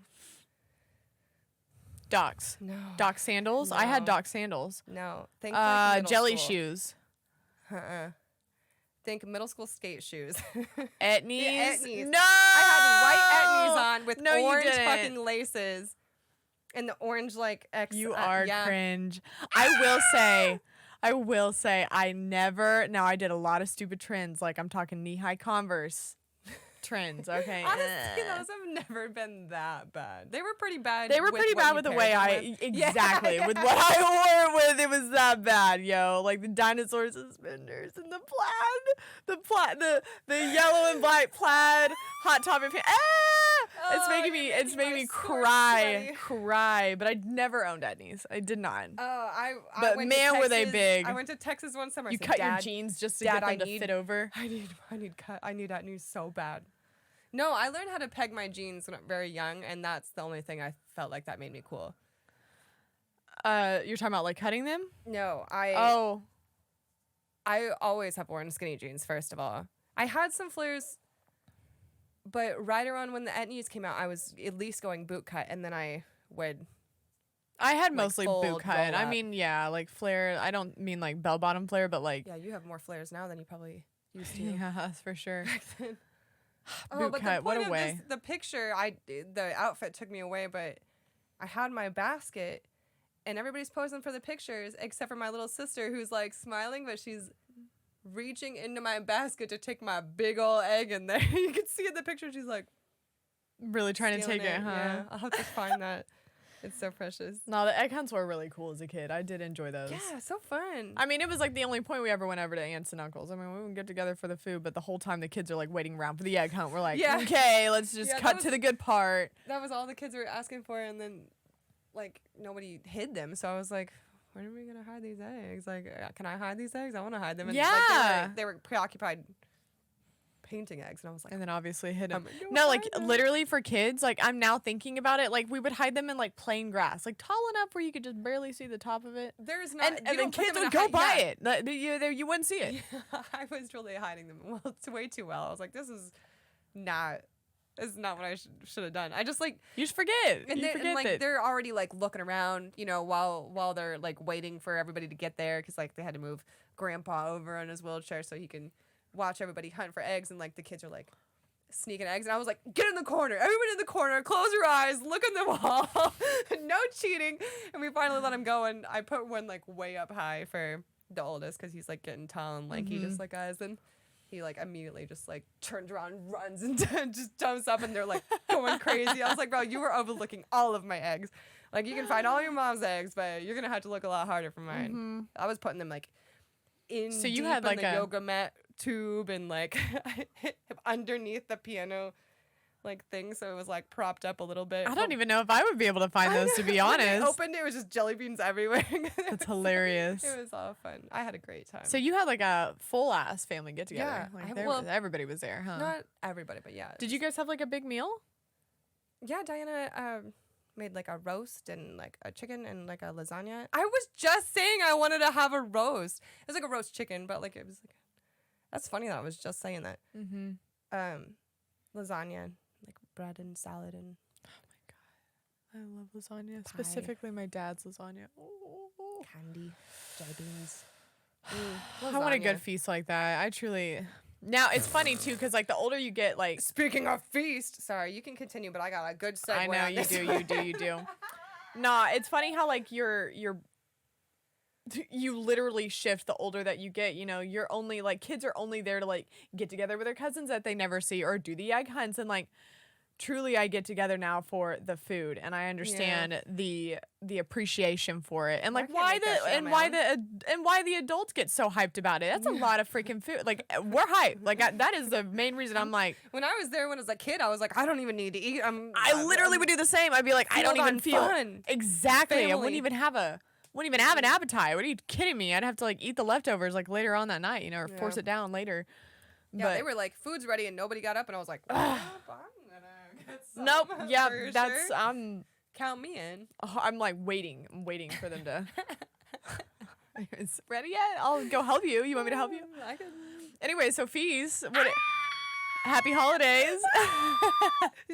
Docs. No. Doc sandals. No. I had Doc sandals. No. Think jelly shoes. Think middle school skate shoes. Etnies. Etnies. No. I had white Etnies on with orange you didn't. fucking laces. And the orange like X. You are cringe. I will say, I did a lot of stupid trends. Like, I'm talking knee-high Converse trends, okay? Honestly, those have never been that bad. They were pretty bad. They were pretty bad with the way exactly, with what I wore with. It was that bad, yo. Like, the dinosaur suspenders and the yellow and black plaid Hot Topic pants. It's making me cry. But I never owned etnies. I did not. I But went man, to were they Texas. big. I went to Texas one summer. You I said, cut your Dad, jeans just to Dad, get them to fit over. I need etnies so bad. No, I learned how to peg my jeans when I'm very young, and that's the only thing I felt like that made me cool. You're talking about like cutting them? No, I always have worn skinny jeans, first of all. I had some flares, but right around when the etnies came out, I was at least going boot cut, and then I would... I had like, mostly fold, boot cut. roll I up. mean, yeah, like flare. I don't mean like bell bottom flare, but like... Yeah, you have more flares now than you probably used to. Yeah, that's for sure. But Boot cut, the what point a of way. the picture, the outfit took me away, but I had my basket, and everybody's posing for the pictures except for my little sister, who's like smiling, but she's reaching into my basket to take my big old egg in there. You can see in the picture, she's like Really trying to stealing take it, huh? Yeah, I'll have to find that. It's so precious. No, the egg hunts were really cool as a kid. I did enjoy those. Yeah, so fun. I mean, it was like the only point we ever went over to aunts and uncles. I mean, we would get together for the food, but the whole time the kids are like waiting around for the egg hunt. We're like, Yeah. okay, let's just Yeah, that cut was- to the good part. That was all the kids were asking for, and then like nobody hid them, so I was like, when are we gonna hide these eggs? Like, can I hide these eggs? I want to hide them. And Yeah. like, they were preoccupied painting eggs, and I was like, And then obviously hid them. I'm gonna No, like hide them. literally for kids, like I'm now thinking about it, like we would hide them in like plain grass, like tall enough where you could just barely see the top of it. There's not, And then kids would go by it. Like, you wouldn't see it. I was really hiding them. Well, it's way too well. I was like, this is not what I should have done. I just like, You just forget. and, you they, forget and like that. they're already like looking around, you know, while they're like waiting for everybody to get there, because like they had to move Grandpa over on his wheelchair so he can watch everybody hunt for eggs, and like the kids are like sneaking eggs, and I was like, get in the corner, everybody in the corner, close your eyes, look at the wall, no cheating. And we finally let him go, and I put one like way up high for the oldest because he's like getting tall and lanky just like us, and he like immediately just like turns around, runs, and just jumps up, and they're like going crazy. I was like, bro, you were overlooking all of my eggs. Like, you can find all your mom's eggs, but you're gonna have to look a lot harder for mine. I was putting them like in So you deep had, in like, the a- yoga mat tube, and like underneath the piano like thing, so it was like propped up a little bit. I don't even know if I would be able to find those, to be When I honest. opened it, it was just jelly beans everywhere. That's hilarious. It was all fun. I had a great time. So you had like a full ass family get together. Yeah, Like well, everybody was there, huh? not everybody, but yeah. Did you guys have like a big meal? Yeah, Diana made like a roast and like a chicken and like a lasagna. I was just saying I wanted to have a roast. It was like a roast chicken, but like it was like, that's funny that I was just saying that. Mm-hmm. Lasagna, like bread and salad and I love lasagna, Pie. specifically my dad's lasagna. Oh. candy, jelly beans. I want a Lasagna. good feast like that. I truly. Now it's funny too, because like the older you get, like Speaking of feast, sorry, you can continue, but I got a good segue. I know on you this. do, you do. Nah, it's funny how like you literally shift the older that you get. You know, you're only like kids are only there to like get together with their cousins that they never see or do the egg hunts, and like truly I get together now for the food, and I understand the appreciation for it, and I like can't why make that shit on my why the adults get so hyped about it. That's a lot of freaking food. Like we're hyped. Like that is the main reason I'm like. When I was there when I was a kid, I was like, I don't even need to eat. I literally would do the same. I'd be like, I don't fueled even on feel fun. exactly. I Family. wouldn't even have an appetite. What are you kidding me? I'd have to like eat the leftovers like later on that night, you know, or force Yeah. it down later. Yeah, But they were like, food's ready, and nobody got up, and I was like, I'm gonna get some nope. Yeah, for that's sure. Count me in. I'm like waiting. I'm waiting for them to. Is it ready yet? I'll go help you. You want me to help you? I could. Anyway, so fees. Happy holidays.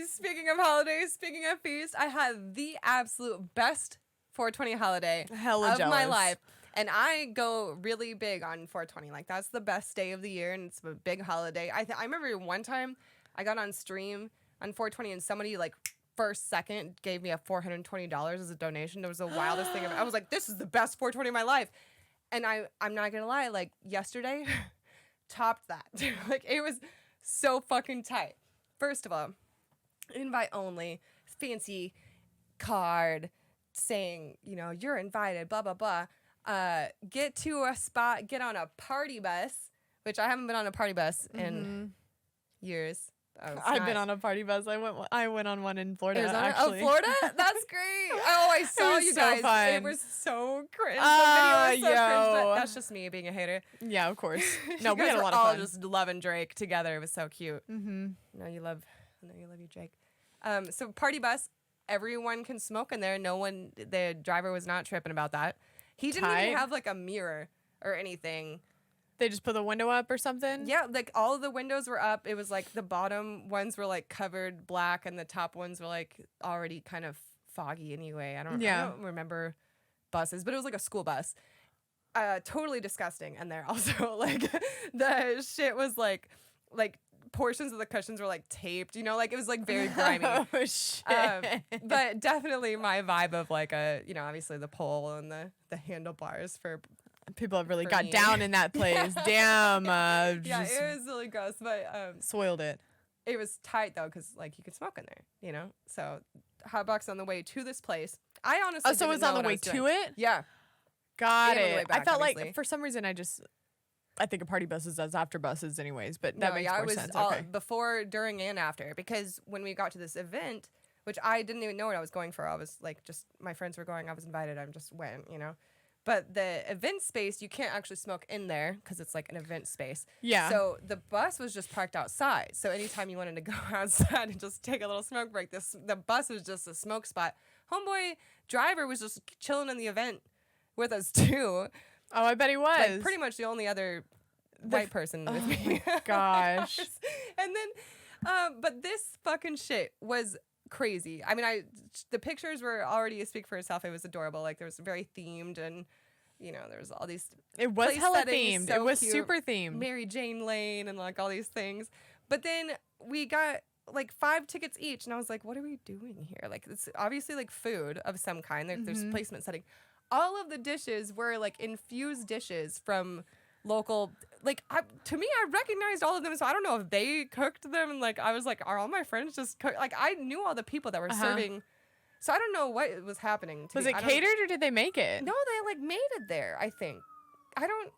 Speaking of holidays, speaking of feast, I had the absolute best 420 holiday Hella of my jealous. life. And I go really big on 420. Like, that's the best day of the year, and it's a big holiday. I remember one time I got on stream on 420, and somebody, like, first second gave me a $420 as a donation. It was the wildest thing ever. I was like, this is the best 420 of my life. And I'm not going to lie, like, yesterday topped that. Like, it was so fucking tight. First of all, invite only, fancy card saying, you know, you're invited, blah, blah, blah. Get to a spot, get on a party bus, which I haven't been on a party bus in years. I've been on a party bus. I went on one in Florida. Arizona? Actually. Oh, Florida? That's great. Oh, I saw you so guys. fun. It was so cringe. The video was so cringe, but that's just me being a hater. Yeah, of course. No, we guys had a lot were of all fun. just loving Drake together. It was so cute. Mm-hmm. I know you love your Drake. So party bus, everyone can smoke in there. The driver was not tripping about that. He didn't even have like a mirror or anything. They just put the window up or something? Yeah, like all of the windows were up. It was like the bottom ones were like covered black and the top ones were like already kind of foggy anyway. I don't remember buses, but it was like a school bus. Totally disgusting. And there also like the shit was like portions of the cushions were like taped, like it was like very grimy. Oh shit. But definitely my vibe of like obviously the pole and the handlebars for people have really for got me. down in that place. Damn. yeah, Just it was really gross, but soiled it. it was tight though because like you could smoke in there, So hotbox on the way to this place. I honestly Oh, so it didn't was know on the what I way was to doing. it? Yeah. Got And on the way it. I back, felt obviously. like for some reason I think of party buses as after buses anyways, but that makes it more was sense. all Okay. before, during, and after, because when we got to this event, which I didn't even know what I was going for, I was like, just my friends were going, I was invited, I just went, But the event space, you can't actually smoke in there because it's like an event space. Yeah. So the bus was just parked outside. So anytime you wanted to go outside and just take a little smoke break, the bus was just a smoke spot. Homeboy driver was just chilling in the event with us too. Oh, I bet he was. Like pretty much the only other white person with Oh me. my gosh. And then, but this fucking shit was crazy. I mean, the pictures were already speak for itself. It was adorable. Like there was very themed, and there was all these. It was place hella settings, themed. so It was cute. super themed. Mary Jane Lane and like all these things. But then we got like 5 tickets each, and I was like, what are we doing here? Like it's obviously like food of some kind. There's placement setting. All of the dishes were like infused dishes from local, like to me, I recognized all of them, so I don't know if they cooked them, and like I was like, are all my friends just like I knew all the people that were serving, so I don't know what was happening. Was it catered or did they make it? No, they like made it there. I think I don't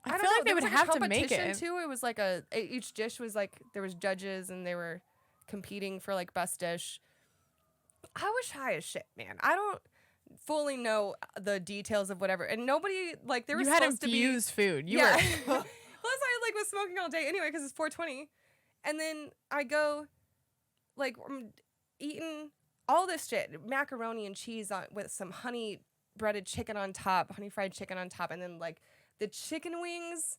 I feel know. like they There would was, have a to make competition, it. too. It was like each dish was like there was judges and they were competing for like best dish. I was high as shit, man. I don't fully know the details of whatever, and nobody like there was You had supposed infused food. You yeah. were. Plus, I like was smoking all day anyway because it's 4:20, and then I go, like, I'm eating all this shit, macaroni and cheese with some honey breaded chicken on top, honey fried chicken on top, and then like the chicken wings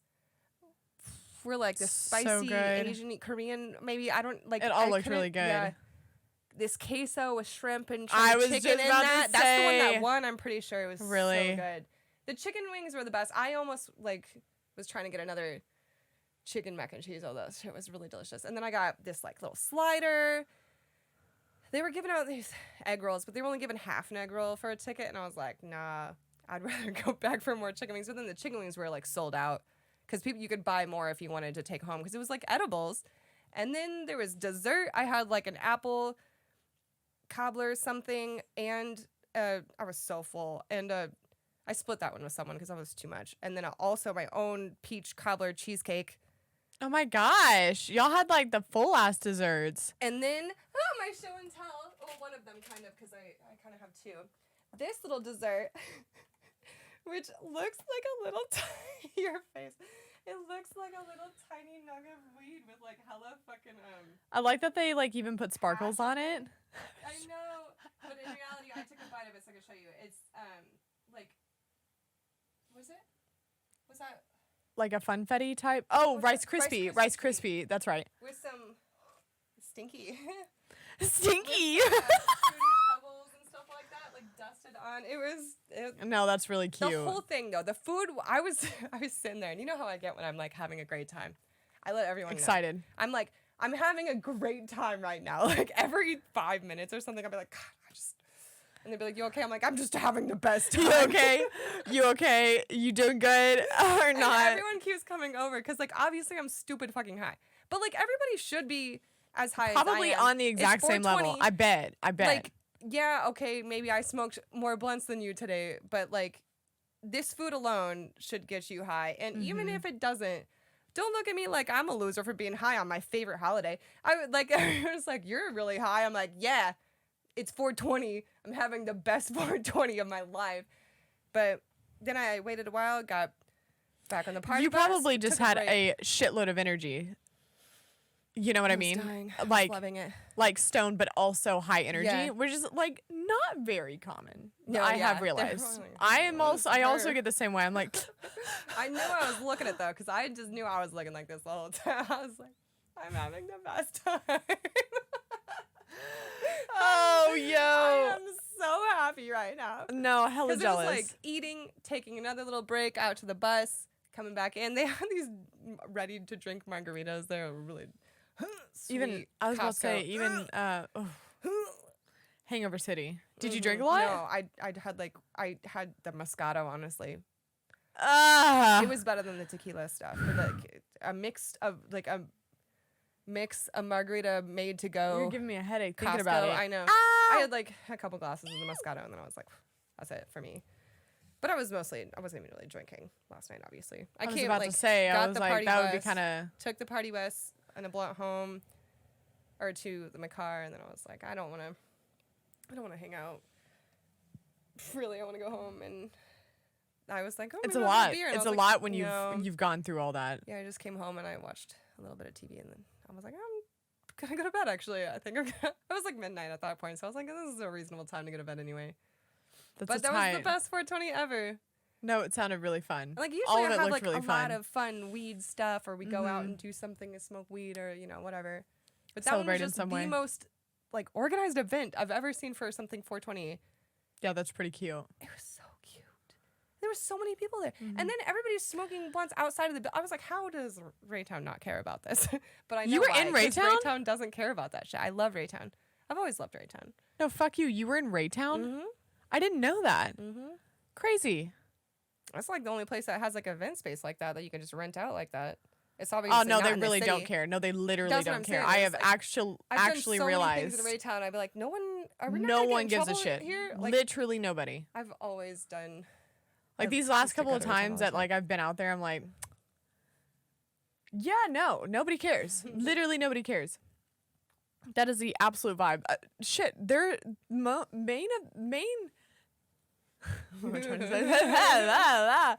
were like the So spicy good. Asian Korean. Maybe I don't like. It all I looked couldn't- really good. Yeah. This queso with shrimp and I was chicken just in about to that. That's the one say. that won. I'm pretty sure it was Really? so good. The chicken wings were the best. I almost like was trying to get another chicken mac and cheese, although it was really delicious. And then I got this like little slider. They were giving out these egg rolls, but they were only giving half an egg roll for a ticket, and I was like, nah, I'd rather go back for more chicken wings. But then the chicken wings were like sold out because you could buy more if you wanted to take home because it was like edibles. And then there was dessert. I had like an apple cobbler something, and I was so full, and I split that one with someone because that was too much. And then also my own peach cobbler cheesecake. Oh my gosh. Y'all had like the full ass desserts. And then my show and tell. Well, one of them kind of, because I kind of have two. This little dessert, which looks like a little your face. It looks like a little tiny nug of weed with like hella fucking I like that they like even put sparkles on it. I know, but in reality, I took a bite of it so I can show you. It's like, was it? Was that Like a funfetti type. Oh, What's Rice that? Rice Krispie. Krispie Rice treat. Krispie. That's right. with some stinky Stinky. fruity pebbles and stuff like that, like dusted on? No, that's really cute. The whole thing though, the food. I was sitting there, and you know how I get when I'm like having a great time. I let everyone know. Excited. I'm like, I'm having a great time right now. Like every 5 minutes or something, I'll be like, God, and they'd be like, you okay? I'm like, I'm just having the best time. You okay? You okay? You doing good or And not? everyone keeps coming over because, like, obviously I'm stupid fucking high. But, like, everybody should be as high Probably as I am. on the It's exact same level. 420. I bet. Like, yeah, okay, maybe I smoked more blunts than you today, but, like, this food alone should get you high. And even if it doesn't, don't look at me like I'm a loser for being high on my favorite holiday. I was like, you're really high. I'm like, yeah, it's 420. I'm having the best 420 of my life. But then I waited a while, got back on the party You bus, probably just took had break. a shitload of energy. You know what I mean? Dying. I was Like loving it. like stoned, but also high energy, Yeah. which is like not very common. No, I yeah, have realized. definitely. I also get the same way. I'm like, I knew I was looking at it though, because I just knew I was looking like this the whole time. I was like, I'm having the best time. oh I yo, am so happy right now. no, hella Because it jealous. was like eating, taking another little break out to the bus, coming back in. They had these ready to drink margaritas. They were really sweet. Even I was about to say even Hangover City. Did you drink a lot? No, I had the Moscato. Honestly, Ah, it was better than the tequila stuff. But like a margarita made to go. you're giving me a headache thinking Costco, about it. I know. Ah! I had like a couple glasses of the Moscato, and then I was like, that's it for me. But I wasn't even really drinking last night, obviously. I was about to say, I got was the like, party that would be bus, kind of. took the party bus and a blunt home or to my car, and then I was like, I don't want to hang out. Really, I want to go home. And I was like, oh, It's maybe a I'll have lot. beer. And I It's was a like, lot when no. you've gone through all that. Yeah, I just came home and I watched a little bit of TV, and then I was like, I'm gonna go to bed. Actually, I think it was like midnight at that point, so I was like, this is a reasonable time to go to bed anyway. That's But a that tight. was the best 420 ever. No, it sounded really fun. Like all usually of I it have looked like really a fun. lot of fun weed stuff, or we go out Mhm. and do something and smoke weed, or whatever. But that Celebrate one in was just some the way. most like organized event I've ever seen for something 420. Yeah, that's pretty cute. It was so cute. There were so many people there, Mm-hmm. and then everybody's smoking blunts outside of the. I was like, how does Raytown not care about this? But I know You were why, in 'cause Raytown? Raytown doesn't care about that shit. I love Raytown. I've always loved Raytown. No, fuck you. You were in Raytown? Mhm. I didn't know that. Mhm. Crazy. That's like the only place that has like an event space like that you can just rent out like that. It's obviously Oh, no, not they in the really don't city. care. No, they literally That's what don't I'm care. saying. I It's have like, actually I've actually done so realized many things in Raytown. I'd be like, no one. Are we not no gonna get one in gives a trouble shit. here. Like, Literally nobody. I've always done. Like I've these last used to couple go of to Raytown all times the that time. like I've been out there, I'm like, yeah, no, nobody cares. Literally nobody cares. That is the absolute vibe. Shit, their main. What am I trying to say?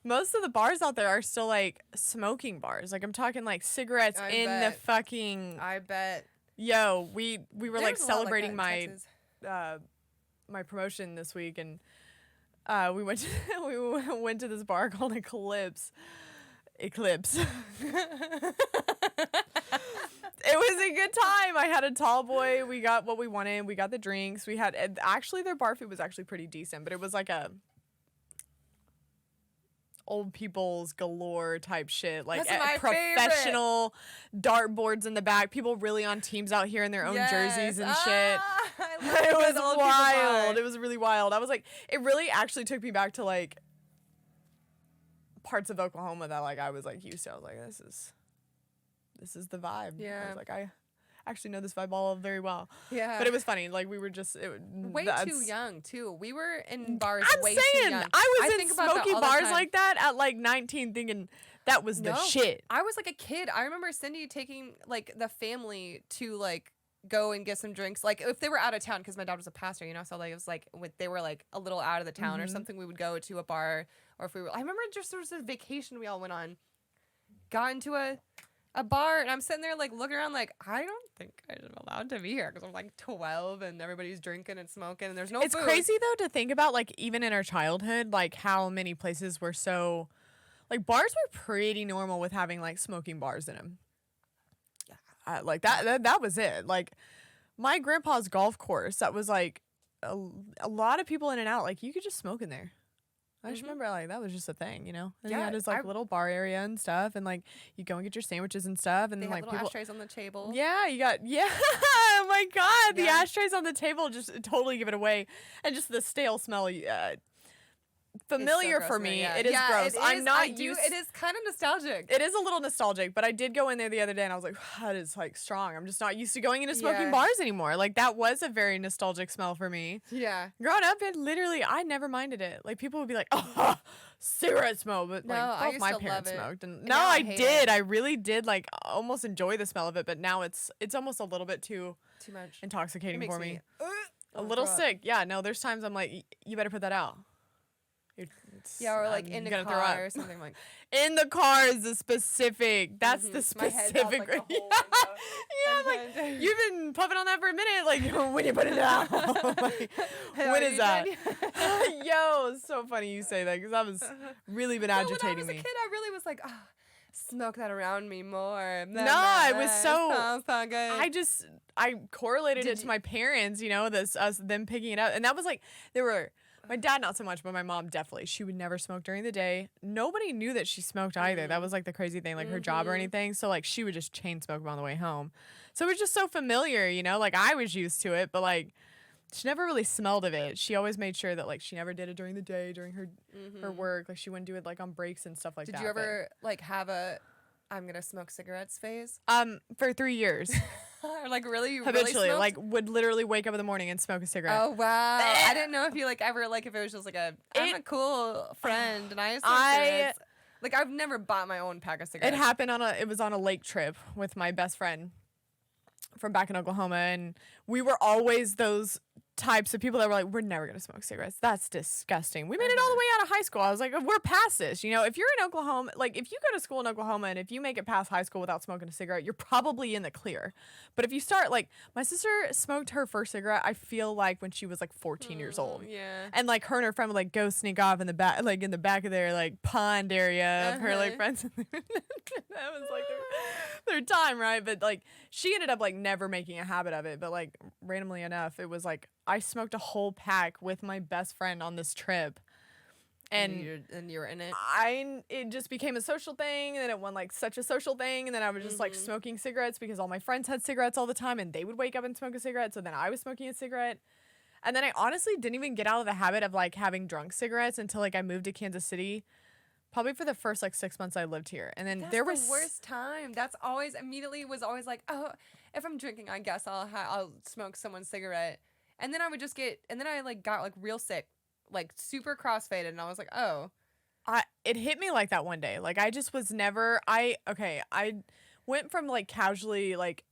Most of the bars out there are still like smoking bars. Like I'm talking like cigarettes I in the bet. fucking. I bet. Yo, we were like There's a lot celebrating that in my Texas. my promotion this week, and we went to, we went to this bar called Eclipse. It was a good time. I had a tall boy. We got what we wanted. We got the drinks. We had actually their bar food was actually pretty decent, but it was like a old people's galore type shit, like That's my professional dartboards in the back. People really on teams out here in their own jerseys and shit. I love It a was good old people wild. bar. It was really wild. I was like, it really actually took me back to like parts of Oklahoma that like I was like used to. I was like, this is the vibe. I Yeah. was like, I actually know this vibe all very well. Yeah. But it was funny. Like we were just way too young too. We were in bars I'm way too saying young. I was think in about that smoky all the bars time. like that at like 19, thinking that was the No. shit. I was like a kid. I remember Cindy taking like the family to like go and get some drinks. Like if they were out of town, because my dad was a pastor, so like it was like they were like a little out of the town or something. We would go to a bar, or if we were. I remember just there was a vacation we all went on. Got into a bar, and I'm sitting there like looking around like I don't think I'm allowed to be here because I'm like 12 and everybody's drinking and smoking and there's no It's food. crazy though to think about, like even in our childhood, like how many places were so, like bars were pretty normal with having like smoking bars in them. Like that was it. Like my grandpa's golf course, that was like a lot of people in and out. Like you could just smoke in there. I just remember like that was just a thing, And he Yeah, had his like little bar area and stuff, and like you go and get your sandwiches and stuff, and They then had like little people. ashtrays on the table. Yeah, oh my God, the Yeah. ashtrays on the table just totally give it away. And just the stale smell. familiar so for gross me. yeah. It is gross. I'm not used. It is kind of nostalgic. It is a little nostalgic, but I did go in there the other day and I was like, that is like strong. I'm just not used to going into smoking bars anymore. Like that was a very nostalgic smell for me. Yeah. Growing up, I never minded it. Like people would be like, oh, cigarette smoke, but No, like I both used my to love parents it. smoked. And And no, now I I hate did. it. I really did like almost enjoy the smell of it, but now it's almost a little bit too much. intoxicating Makes for me. A wanna little throw up. sick. Yeah, no, there's times I'm like, you better put that out. Yeah, or like I'm in the gonna throw car up. or something like. In the car is the specific. That's the My head's out, specific. like, a whole Yeah, I'm like you've been puffing on that for a minute. Like when you put it out. Like, when is that? Yo, it's so funny you say that because that was really been agitating when I was me. a kid, I really was like, smoke that around me more. No, I was so. Sounds so good. I correlated it to my parents. You know, them picking it up, and that was like they were. My dad not so much, but my mom definitely. She would never smoke during the day. Nobody knew that she smoked either. That was like the crazy thing, like her job or anything. So like she would just chain smoke on the way home. So it was just so familiar, you know. Like I was used to it, but like she never really smelled of it. She always made sure that like she never did it during the day during her work. Like she wouldn't do it like on breaks and stuff like that. Did you ever like have a I'm gonna smoke cigarettes phase? For 3 years. Or like really Habitually, smoked? like would literally wake up in the morning and smoke a cigarette. Oh wow! I didn't know if you like ever like if it was just like I'm a cool friend and I smoke cigarettes. Like I've never bought my own pack of cigarettes. It happened it was on a lake trip with my best friend from back in Oklahoma, and we were always those types of people that were like, we're never gonna smoke cigarettes. That's disgusting. We made it all the way out of high school. I was like, we're past this. You know, if you're in Oklahoma, like if you go to school in Oklahoma and if you make it past high school without smoking a cigarette, you're probably in the clear. But if you start, like my sister smoked her first cigarette, I feel like when she was like 14 years old. Yeah. And like her and her friend would like go sneak off in the back, like in the back of their like pond area of her like friends. That was like their time, right? But like she ended up like never making a habit of it. But like randomly enough, it was like I smoked a whole pack with my best friend on this trip. And you're in it. It just became a social thing, and then it went like such a social thing, and then I was just like smoking cigarettes because all my friends had cigarettes all the time, and they would wake up and smoke a cigarette. So then I was smoking a cigarette, and then I honestly didn't even get out of the habit of like having drunk cigarettes until like I moved to Kansas City, probably for the first like 6 months I lived here, and then there was the worst time. That's always immediately was always like, oh, if I'm drinking, I guess I'll smoke someone's cigarette, and then I would just I like got like real sick. Like super crossfaded, and I was like, oh. It hit me like that one day. Like I just was never I went from like casually like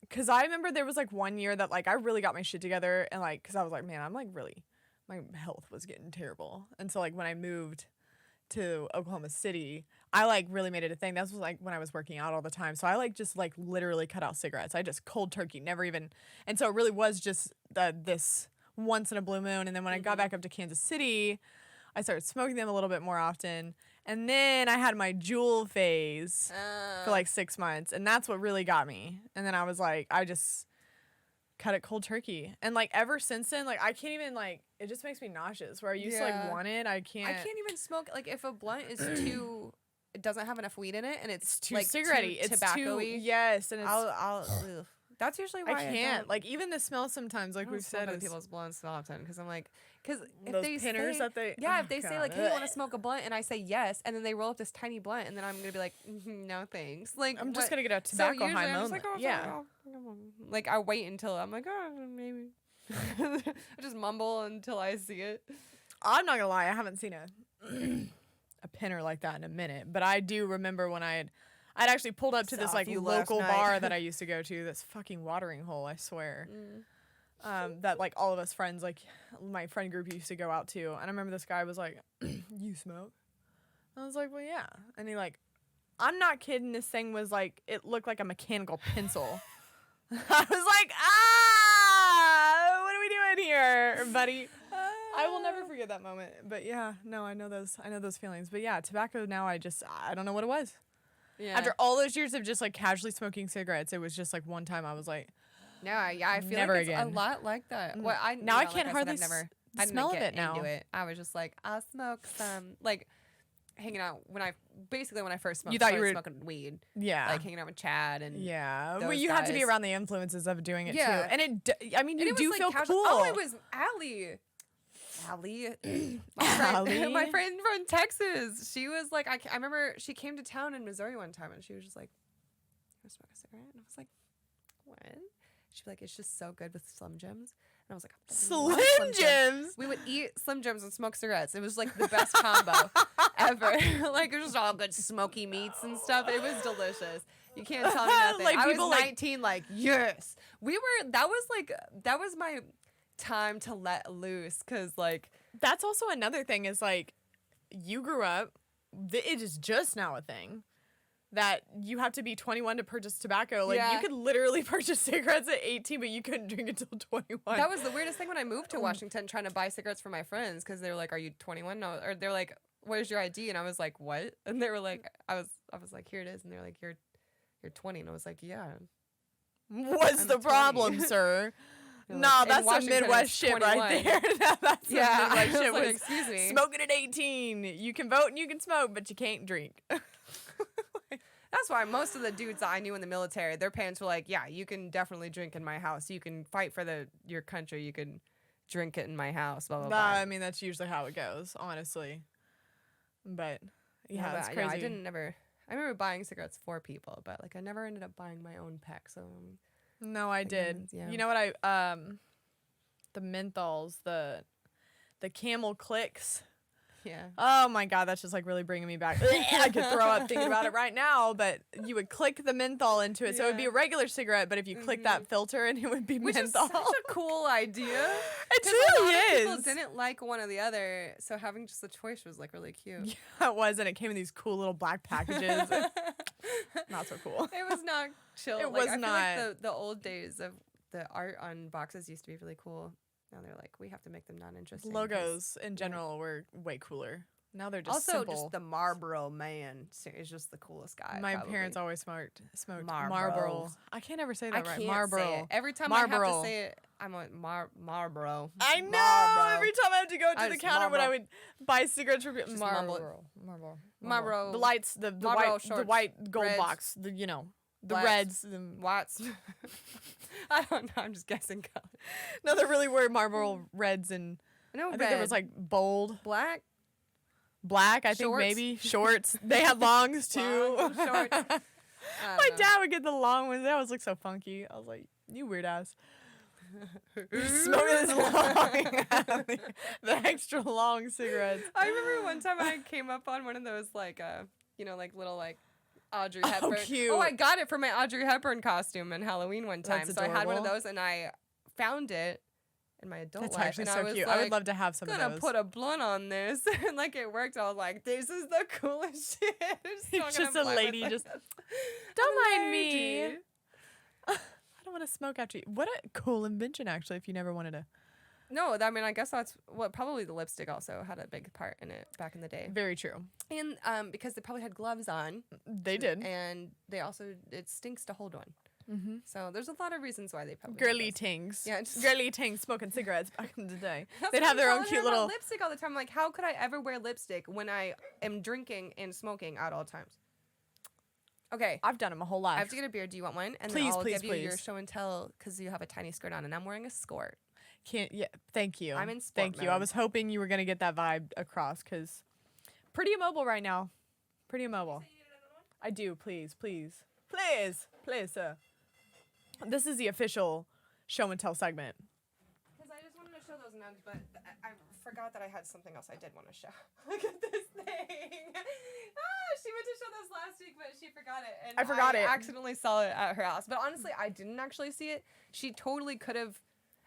cuz I remember there was like one year that like I really got my shit together and like cuz I was like, man, I'm like really my health was getting terrible. And so like when I moved to Oklahoma City, I like really made it a thing. That was like when I was working out all the time. So I like just like literally cut out cigarettes. I just cold turkey, never even. And so it really was just this once in a blue moon. And then when I got back up to Kansas City, I started smoking them a little bit more often. And then I had my Juul phase for like 6 months, and that's what really got me. And then I was like, I just cut it cold turkey. And like ever since then, like I can't even like it just makes me nauseous. Where I used to like want it, I can't even smoke like if a blunt is too it doesn't have enough weed in it and it's too like cigarette-y. Too tobacco-y. Yes, and it's I'll that's usually why I can't. Like even the smell sometimes, like we've said, other people's blunts so often because I'm like, because if those they pinners say, that they if they say like, hey, you want to smoke a blunt, and I say yes, and then they roll up this tiny blunt, and then I'm gonna be like, no thanks. Like I'm just gonna get a so tobacco high I'm moment. just like, oh, yeah. Like I wait until I'm like, oh, maybe. I just mumble until I see it. I'm not gonna lie, I haven't seen a pinner like that in a minute, but I do remember when I'd actually pulled up to this like local bar that I used to go to, this fucking watering hole, I swear. That like all of us friends, like my friend group used to go out to. And I remember this guy was like, you smoke? I was like, well, yeah. And he like, I'm not kidding. This thing was like, it looked like a mechanical pencil. I was like, what are we doing here, buddy? I will never forget that moment. But yeah, no, I know those feelings. But yeah, tobacco now, I don't know what it was. Yeah. After all those years of just like casually smoking cigarettes, it was just like one time I was like, no, I feel never like it's again. A lot like that. Well, I can't hardly smell of it now. Into it. I was just like, I'll smoke some, like hanging out when I first smoked. You thought you were smoking weed. Yeah, like hanging out with Chad and well, you had to be around the influences of doing it too. And you do like feel cool. Oh, it was Allie. Allie, Allie? my friend from Texas. She was like, I remember she came to town in Missouri one time, and she was just like, "You want to smoke a cigarette?" And I was like, "What?" She'd be like, "It's just so good with Slim Jims." And I was like, Slim Jims. We would eat Slim Jims and smoke cigarettes. It was like the best combo ever. Like it was just all good smoky meats and stuff. It was delicious. You can't tell me nothing. Like, I was people, like- 19, like, yes. That was my time to let loose, because like That's also another thing is like, you grew up, it is just now a thing that you have to be 21 to purchase tobacco. Like, Yeah. you could literally purchase cigarettes at 18, but you couldn't drink until 21. that was the weirdest thing when I moved to Washington trying to buy cigarettes for my friends, because they were like, "Are you 21?" No, or they're like, "Where's your ID?" And I was like, "What?" And they were like, I was like, "Here it is." And they're like, "You're 20." And I was like, "Yeah." What's I'm the 20. problem, sir? They're No, like, "In that's some Washington, Midwest it's shit right 21." there. That's some Yeah, I Midwest was shit. like, Was "Excuse me." smoking at 18. You can vote and you can smoke, but you can't drink. That's why most of the dudes that I knew in the military, their parents were like, "Yeah, you can definitely drink in my house. You can fight for your country. You can drink it in my house." Blah blah blah. I mean, that's usually how it goes, honestly. But yeah, it's but, crazy. I didn't never. I remember buying cigarettes for people, but like I never ended up buying my own pack. So No, I did. yeah. You know what the menthols, the camel clicks. yeah. Oh my god, that's just like really bringing me back. I could throw up thinking about it right now, but you would click the menthol into it. So it would be a regular cigarette, but if you click that filter and it would be Which is menthol. such a cool idea. It 'Cause truly a lot of is. people didn't like one or the other, so having just the choice was like really cute. Yeah, it was, and it came in these cool little black packages. Not so cool. It was not chill. It Like, was I feel not. like the old days of the art on boxes used to be really cool. Now they're like, we have to make them non-interesting. 'cause- Logos in general were way cooler. Now they're just also, simple. just the Marlboro man is just the coolest guy. My probably. parents always smoked Marlboros. Marlboro. I can't ever say that I right. can't Marlboro. say it. Every time I Marlboro. have to say it, I'm like Marlboro. I know. Marlboro. Every time I have to go to I the just counter when I Marlboro. would buy cigarettes for people. Just mumble it. Marlboro. Marlboro. The lights, the Marlboro white, the shorts, white gold reds, box. The the blacks. reds. Watts. I don't know. I'm just guessing color. No, there really were Marlboro reds and I know I red. think there was like bold, black. black. I think Shorts. maybe shorts. They had longs too. Long shorts. I don't My know. dad would get the long ones. They always look so funky. I was like, you weird ass. Smoking this long, the extra long cigarettes. I remember one time I came up on one of those like like little like Audrey Hepburn. cute. Oh, I got it for my Audrey Hepburn costume in Halloween one time. That's so I had one of adorable. those and I found it in my adult That's life. actually and so I was cute. Like, I would love to have some of gonna those. put a blunt on this and like it worked. I was like, this is the coolest shit. It's just a lady just don't mind me. I don't want to smoke after you. What a cool invention, actually, if you never wanted to. No, I mean, I guess that's what probably the lipstick also had a big part in it back in the day. Very true. And because they probably had gloves on. They did. And they also, it stinks to hold one. Mm-hmm. So there's a lot of reasons why they probably Girly had those. tings. Yeah, just- Girly tings smoking cigarettes back in the day. That's They'd what have I'm their own telling cute her about little. lipstick all the time. Like, how could I ever wear lipstick when I am drinking and smoking at all times? Okay. I've done it my whole life. I have to get a beer. Do you want one? And Please, then I'll please, give you your please. show and tell because you have a tiny skirt on and I'm wearing a skirt. Can't. Yeah. Thank you. I'm in sport Thank you. I mode. was hoping you were gonna get that vibe across because pretty immobile right now. Pretty immobile. I do. Please, please, please, please, sir. This is the official show and tell segment. Because I just wanted to show those nugs, but I forgot that I had something else I did want to show. Look at this thing. She meant to show this last week, but she forgot it. And I forgot it. Accidentally saw it at her house. But honestly, I didn't actually see it. She totally could have.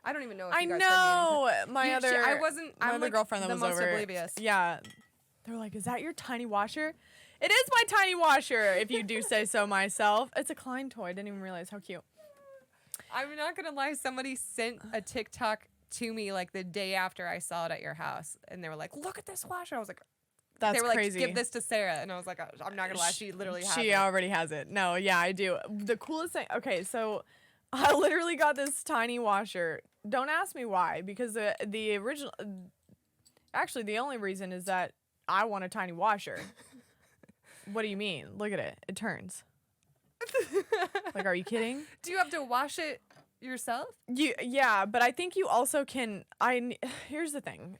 I don't even know if I you guys know heard me. my You- other. she- I wasn't. My I'm other like girlfriend that the was most over. oblivious. Yeah, they were like, "Is that your tiny washer?" It is my tiny washer, if you do say so myself. It's a Klein toy. I didn't even realize how cute. I'm not gonna lie. Somebody sent a TikTok to me like the day after I saw it at your house, and they were like, "Look at this washer." I was like, That's they were crazy. like, "Give this to Sarah," and I was like, "I'm not gonna lie. She literally has She it." already has it. No, yeah, I do. The coolest thing. Okay, so I literally got this tiny washer. Don't ask me why, because the original. Actually, the only reason is that I want a tiny washer. What do you mean? Look at it. It turns. Like, are you kidding? Do you have to wash it yourself? Yeah, but I think you also can. Here's the thing.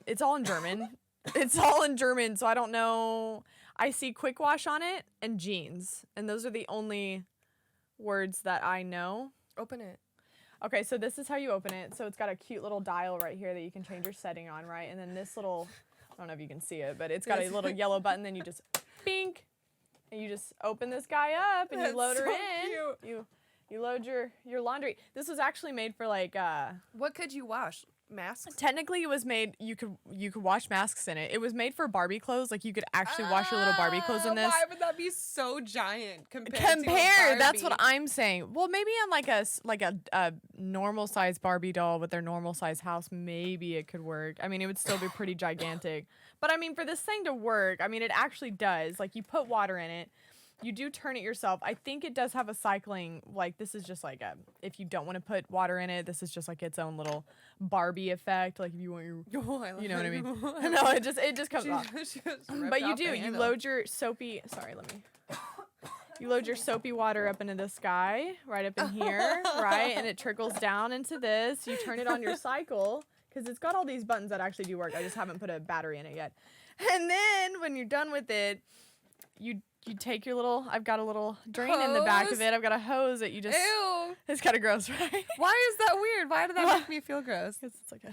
It's all in German. It's all in German, so I don't know. I see quick wash on it and jeans, and those are the only words that I know. Open it. Okay, so this is how you open it. So it's got a cute little dial right here that you can change your setting on, right? And then this little, I don't know if you can see it, but it's got a little yellow button. Then you just, bink, and you just open this guy up, and you load her in. Cute. You load your laundry. This was actually made for like. What could you wash? Masks? Technically, it was made. You could wash masks in it. It was made for Barbie clothes. Like you could actually wash your little Barbie clothes in this. Why would that be so giant compared to a Barbie? That's what I'm saying. Well, maybe on like a normal size Barbie doll with their normal size house, maybe it could work. I mean, it would still be pretty gigantic. But I mean, for this thing to work, I mean, it actually does. Like you put water in it. You do turn it yourself. I think it does have a cycling, like this is just like if you don't want to put water in it, this is just like its own little Barbie effect. Like if you want you know what I mean? No, it just comes off. But you do, you load your soapy, you load your soapy water up into this guy, right up in here, right? And it trickles down into this. You turn it on your cycle, because it's got all these buttons that actually do work. I just haven't put a battery in it yet. And then when you're done with it, you take your little, I've got a little drain in the back of it. I've got a hose that you just. Ew. It's kind of gross, right? Why is that weird? Why did that make me feel gross? Because it's like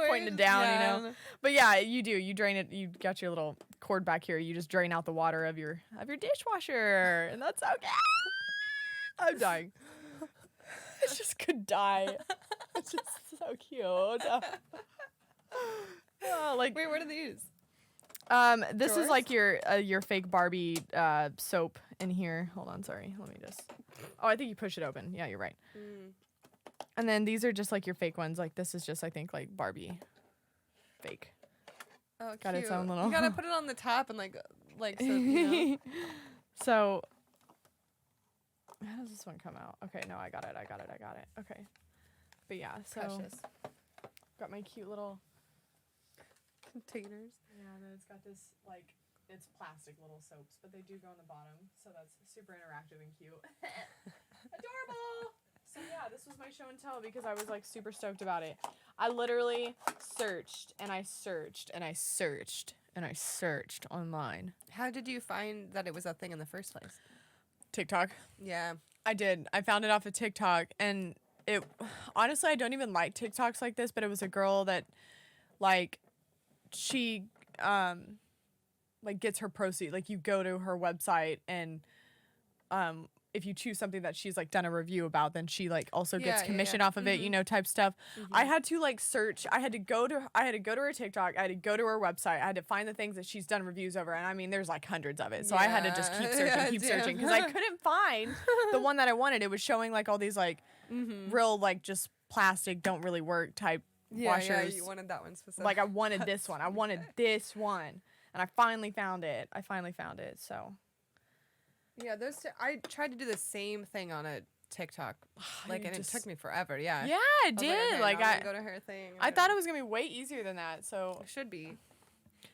pointing it down, you know. But yeah, you do. You drain it. You got your little cord back here. You just drain out the water of your dishwasher, and that's okay. I'm dying. I just could die. It's just so cute. Like, wait, what are these? This Drawers? is like your fake Barbie soap in here. Hold on, sorry. Let me just. Oh, I think you push it open. Yeah, you're right. And then these are just like your fake ones. Like this is just, I think, like Barbie fake. Oh, got cute. its own little. You gotta put it on the top and like so, you know. So how does this one come out? Okay, no, I got it. Okay, but yeah, so Precious. got my cute little Containers. Yeah, and then it's got this like it's plastic little soaps, but they do go on the bottom, so that's super interactive and cute. Adorable. So yeah, this was my show and tell because I was like super stoked about it. I literally searched and I searched and I searched and I searched online. How did you find that it was a thing in the first place? TikTok. Yeah. I did. I found it off of TikTok, and it honestly I don't even like TikToks like this, but it was a girl that like she like gets her proceeds. Like you go to her website and if you choose something that she's like done a review about, then she like also gets commission off of it, you know, type stuff. I had to like search. I had to go to her TikTok. I had to go to her website. I had to find the things that she's done reviews over. And I mean, there's like hundreds of it. So I had to just keep searching because I couldn't find the one that I wanted. It was showing like all these like real like just plastic don't really work type washers. Yeah, you wanted that one specifically. Like I wanted this one. I wanted this one. And I finally found it. So yeah, I tried to do the same thing on a TikTok, like, and it took me forever. Yeah. Yeah, it did. Like I go to her thing. I thought it was gonna be way easier than that. So it should be.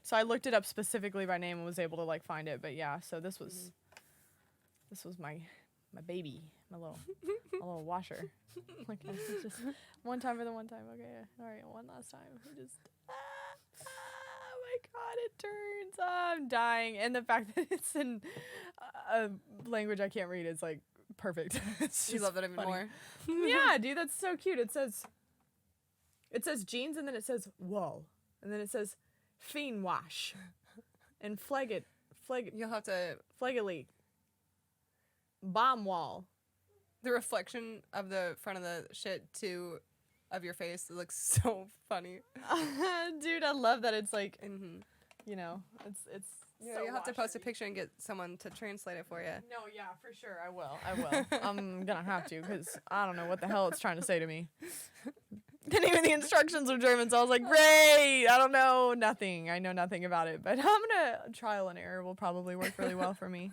So I looked it up specifically by name and was able to like find it. But yeah, so this was my baby, my little washer. Like it's just one time for the one time. Okay, all right, one last time. Just. Oh my God, it turns. I'm dying. And the fact that it's in a language I can't read is like perfect. You love that even more. Yeah, dude, that's so cute. It says jeans and then it says whoa. And then it says fiend wash. And You'll have to flaggily. Bomb wall. The reflection of the front of the shit of your face, it looks so funny. Dude, I love that it's like you know, it's yeah, so you'll have to post a washery. picture and get someone to translate it for you. No, yeah, for sure, I will. I'm gonna have to because I don't know what the hell it's trying to say to me. And even the instructions are German, so I was like, great. I don't know nothing. I know nothing about it, but I'm gonna trial and error will probably work really well for me.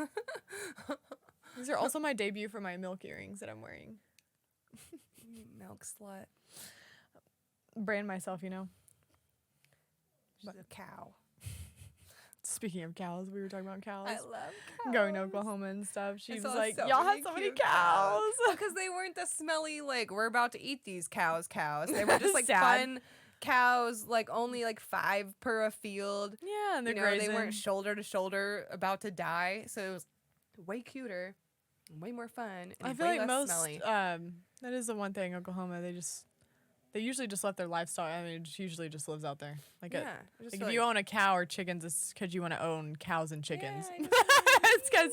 These are also my debut for my milk earrings that I'm wearing. Milk slut. Brand myself, you know. She's a cow. Speaking of cows, we were talking about cows. I love cows. Going to Oklahoma and stuff. She was saw like, so y'all many have so many cute cows. Because they weren't the smelly, like, we're about to eat these cows. They were just, like, Sad. fun cows, like, only, like, 5 per a field. Yeah, and they're They grazing. weren't shoulder to shoulder about to die. So it was way cuter, way more fun, and I feel way like less most, smelly. that is the one thing, Oklahoma, they usually just let their livestock, I mean, it usually just lives out there. Like, Yeah. I just like feel if you own a cow or chickens, it's because you want to own cows and chickens. Yeah, It's because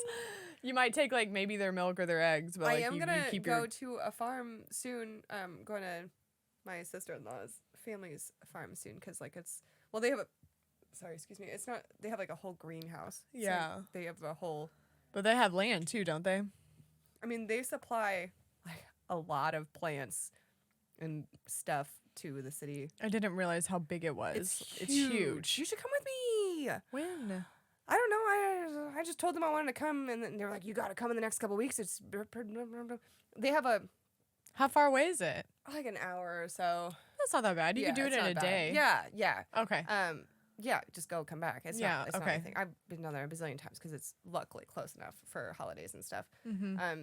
you might take, like, maybe their milk or their eggs, but, like, I am you gonna keep go your... to a farm soon. Going to my sister-in-law's family's farm soon because like they have a. Sorry, excuse me. It's not. They have like a whole greenhouse. So Yeah. they have a whole. But they have land, too, don't they? I mean, they supply like a lot of plants and stuff to the city. I didn't realize how big it was. It's huge. You should come with me. When? I don't know. I just told them I wanted to come, and then they were like, "You got to come in the next couple weeks." They have a How far away is it? like an hour or so. That's not that bad. You could do it it's in not a bad. day. Yeah. Okay. Yeah, just go, come back. It's Yeah, not okay. anything. I've been down there a bazillion times because it's luckily close enough for holidays and stuff. Mm-hmm.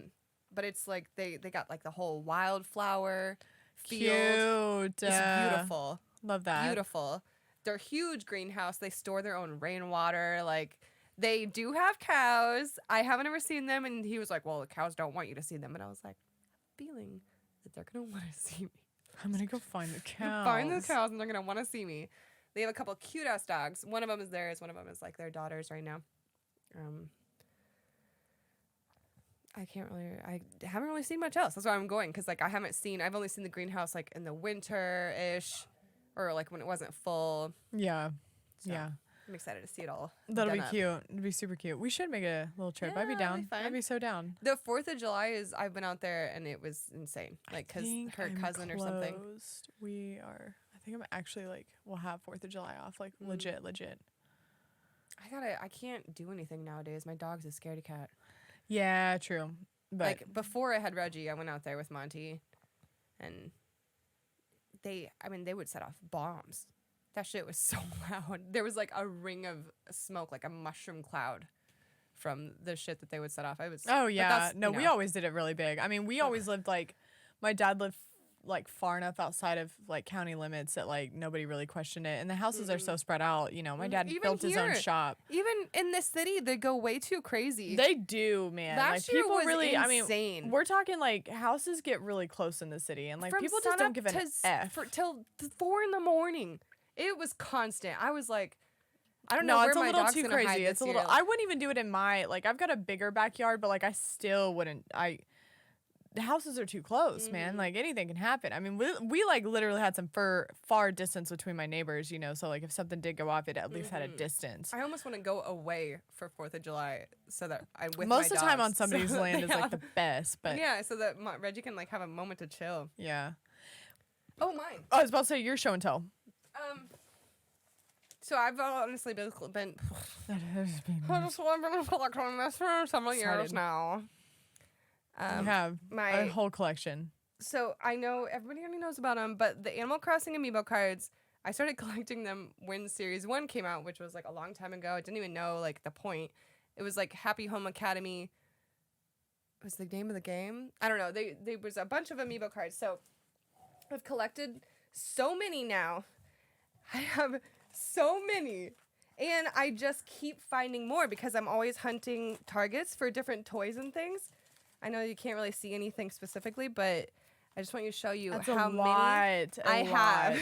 But it's like they got like the whole wildflower field. Cute. It's beautiful. Love that. Beautiful. They're huge greenhouse. They store their own rainwater. Like they do have cows. I haven't ever seen them, and he was like, "Well, the cows don't want you to see them." And I was like, "Feeling that they're gonna want to see me. I'm gonna go find the cows. Find the cows, and they're gonna want to see me." They have a couple cute ass dogs. One of them is theirs. One of them is like their daughters right now. I haven't really seen much else. That's why I'm going because like I've only seen the greenhouse like in the winter ish, or like when it wasn't full. Yeah. So Yeah. I'm excited to see it all. That'll be done up. cute. It'd be super cute. We should make a little trip. I'd be Yeah, down. that'd be fun. I'd be so down. The 4th of July I've been out there and it was insane. Like because her cousin or something. I think I'm actually like we'll have 4th of July off. Like legit. I can't do anything nowadays. My dog's a scaredy cat. Yeah, true. But Like before I had Reggie, I went out there with Monty, and they would set off bombs. That shit was so loud. There was like a ring of smoke, like a mushroom cloud, from the shit that they would set off. oh yeah, no, we always did it really big. I mean, we always lived like my dad lived like far enough outside of like county limits that like nobody really questioned it, and the houses are so spread out. You know, my dad Even built his own here, shop. Even in this city, they go way too crazy. They do, man. Last like year people was really. insane. I mean, we're talking like houses get really close in the city, and like From people just don't sunup give an F. till 4 a.m. It was constant. I was like, I don't No, know where it's a my little dog's too gonna hide crazy. this It's a year. little. I wouldn't even do it in my like. I've got a bigger backyard, but like I still wouldn't. The houses are too close, man. Like anything can happen. I mean, we like literally had some far distance between my neighbors, you know. So like if something did go off, it at least had a distance. I almost want to go away for 4th of July so that I with Most my of the time dogs, on somebody's so land they is like have- the best, but yeah, so that Reggie can like have a moment to chill. yeah. Oh, mine. I was about to say your show and tell. So I've honestly been That has been. I've just been collecting this for several years Excited. now. You have my- a whole collection. So I know everybody already knows about them, but the Animal Crossing amiibo cards, I started collecting them when Series 1 came out, which was like a long time ago. I didn't even know like the point. It was like Happy Home Academy was the name of the game. I don't know. There was a bunch of amiibo cards. So I've collected so many now. I have so many. And I just keep finding more because I'm always hunting targets for different toys and things. I know you can't really see anything specifically, but I just want you to show you That's how a many lot. I have.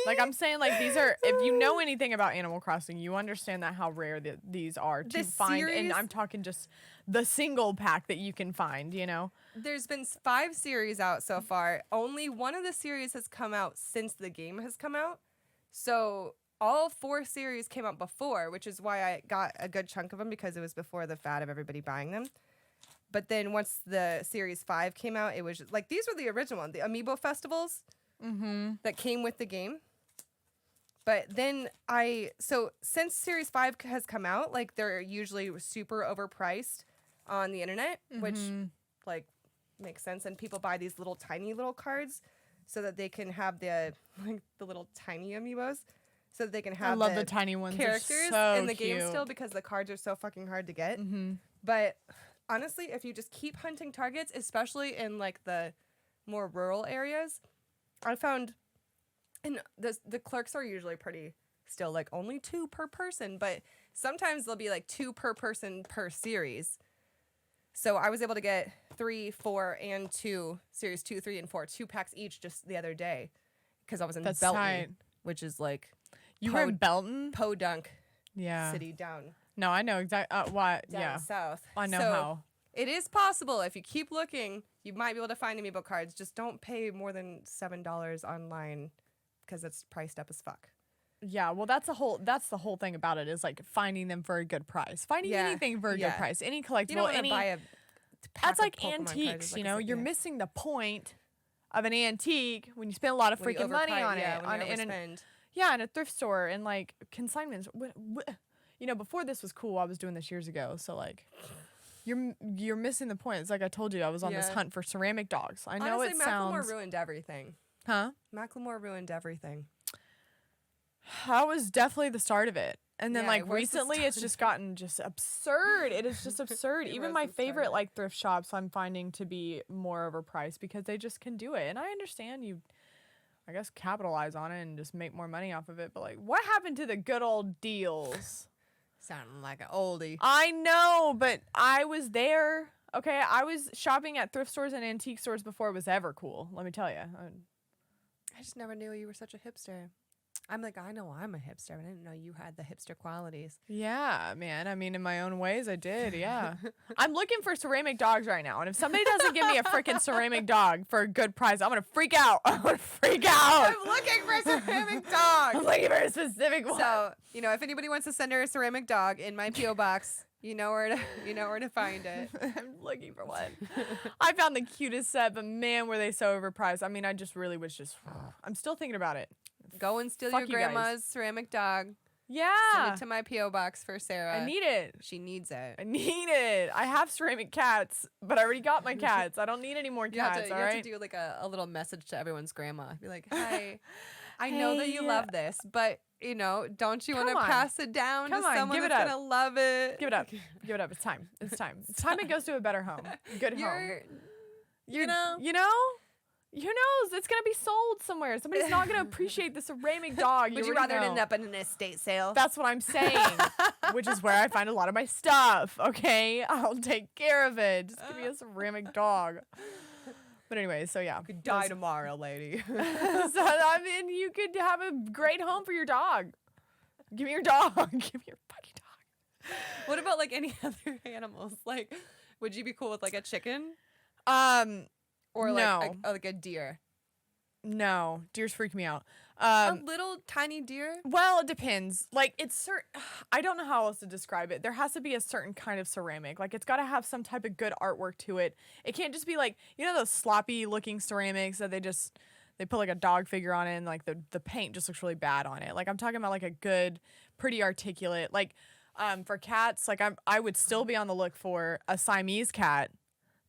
Like I'm saying, like these are. If you know anything about Animal Crossing, you understand that how rare these are to The find. And series- I'm talking just the single pack that you can find. You know. There's been 5 series out so far. Only one of the series has come out since the game has come out. So all 4 series came out before, which is why I got a good chunk of them because it was before the fad of everybody buying them. But then once the Series 5 came out, it was just, like, these were the original one, the Amiibo festivals that came with the game. But then so since Series 5 has come out, like, they're usually super overpriced on the internet, which, like, makes sense. And people buy these little tiny little cards so that they can have the little tiny Amiibos. so that they can have I love the tiny ones. characters So in the cute. game still, because the cards are so fucking hard to get. Mm-hmm. But honestly, if you just keep hunting targets, especially in like the more rural areas, I found, and the clerks are usually pretty still, like only 2 per person, but sometimes there'll be like 2 per person per series. So I was able to get 3, 4, and 2, series 2, 3, and 4, 2 packs each just the other day, because I was in That's Belton, tight. which is like You were in Belton? Podunk Yeah. city down No, I know exactly. What? down Yeah. south. I know So how. it is possible. If you keep looking, you might be able to find amiibo cards. Just don't pay more than $7 online, because it's priced up as fuck. Yeah, well, that's the whole thing about it, is like finding them for a good price. Finding anything for a good price. Any collectible, You don't want to buy a pack that's of like Pokemon cards, antiques, like you I know? said, You're missing the point of an antique when you spend a lot of when you freaking money overprice- on yeah, it. when you in overspend. in a thrift store and like consignments. You know, before this was cool, I was doing this years ago. So like, you're missing the point. It's like I told you, I was on this Yeah. hunt for ceramic dogs. I know Honestly, it sounds, Macklemore ruined everything. huh? Macklemore ruined everything. That was definitely the start of it. And then Yeah, like it was the recently it's start. just gotten just absurd. It is just absurd. It Even was my the start favorite of it. like thrift shops I'm finding to be more overpriced because they just can do it. And I understand you, I guess, capitalize on it and just make more money off of it. But like, what happened to the good old deals? Sounding like an oldie. I know, but I was there. Okay, I was shopping at thrift stores and antique stores before it was ever cool. Let me tell you. I just never knew you were such a hipster. I'm like, I know I'm a hipster, but I didn't know you had the hipster qualities. Yeah, man. I mean, in my own ways, I did. Yeah. I'm looking for ceramic dogs right now. And if somebody doesn't give me a freaking ceramic dog for a good price, I'm going to freak out. I'm going to freak out. I'm looking for a ceramic dog. I'm looking for a specific one. So, you know, if anybody wants to send her a ceramic dog in my P.O. box, you know where to find it. I'm looking for one. I found the cutest set, but man, were they so overpriced. I mean, I just really was just, I'm still thinking about it. Go and steal Fuck your you guys. grandma's ceramic dog. Yeah. Send it to my P.O. box for Sarah. I need it. She needs it. I need it. I have ceramic cats, but I already got my cats. I don't need any more You have cats, to, all you right? have to do like a little message to everyone's grandma. Be like, hi, I know that you Hey. love this, but, you know, don't you want to Come on. pass it down Come to on, someone give it that's up. going to love it? Give it up. Give it up. It's time. It's time. It's time it goes to a better home. Good home. You know? You know? Who knows? It's gonna be sold somewhere. Somebody's not gonna appreciate the ceramic dog. Would you already rather it know. end up in an estate sale? That's what I'm saying. Which is where I find a lot of my stuff. Okay, I'll take care of it. Just give me a ceramic dog. But anyway, so yeah. You could die tomorrow, lady. So I mean, you could have a great home for your dog. Give me your dog. Give me your fucking dog. What about like any other animals? Like, would you be cool with like a chicken or No. like a deer? No, deers freak me out. A little tiny deer? Well, it depends. Like it's certain. I don't know how else to describe it. There has to be a certain kind of ceramic. Like it's got to have some type of good artwork to it. It can't just be like, you know, those sloppy looking ceramics that they put like a dog figure on it and like the paint just looks really bad on it. Like I'm talking about like a good, pretty articulate. Like for cats, like I would still be on the look for a Siamese cat.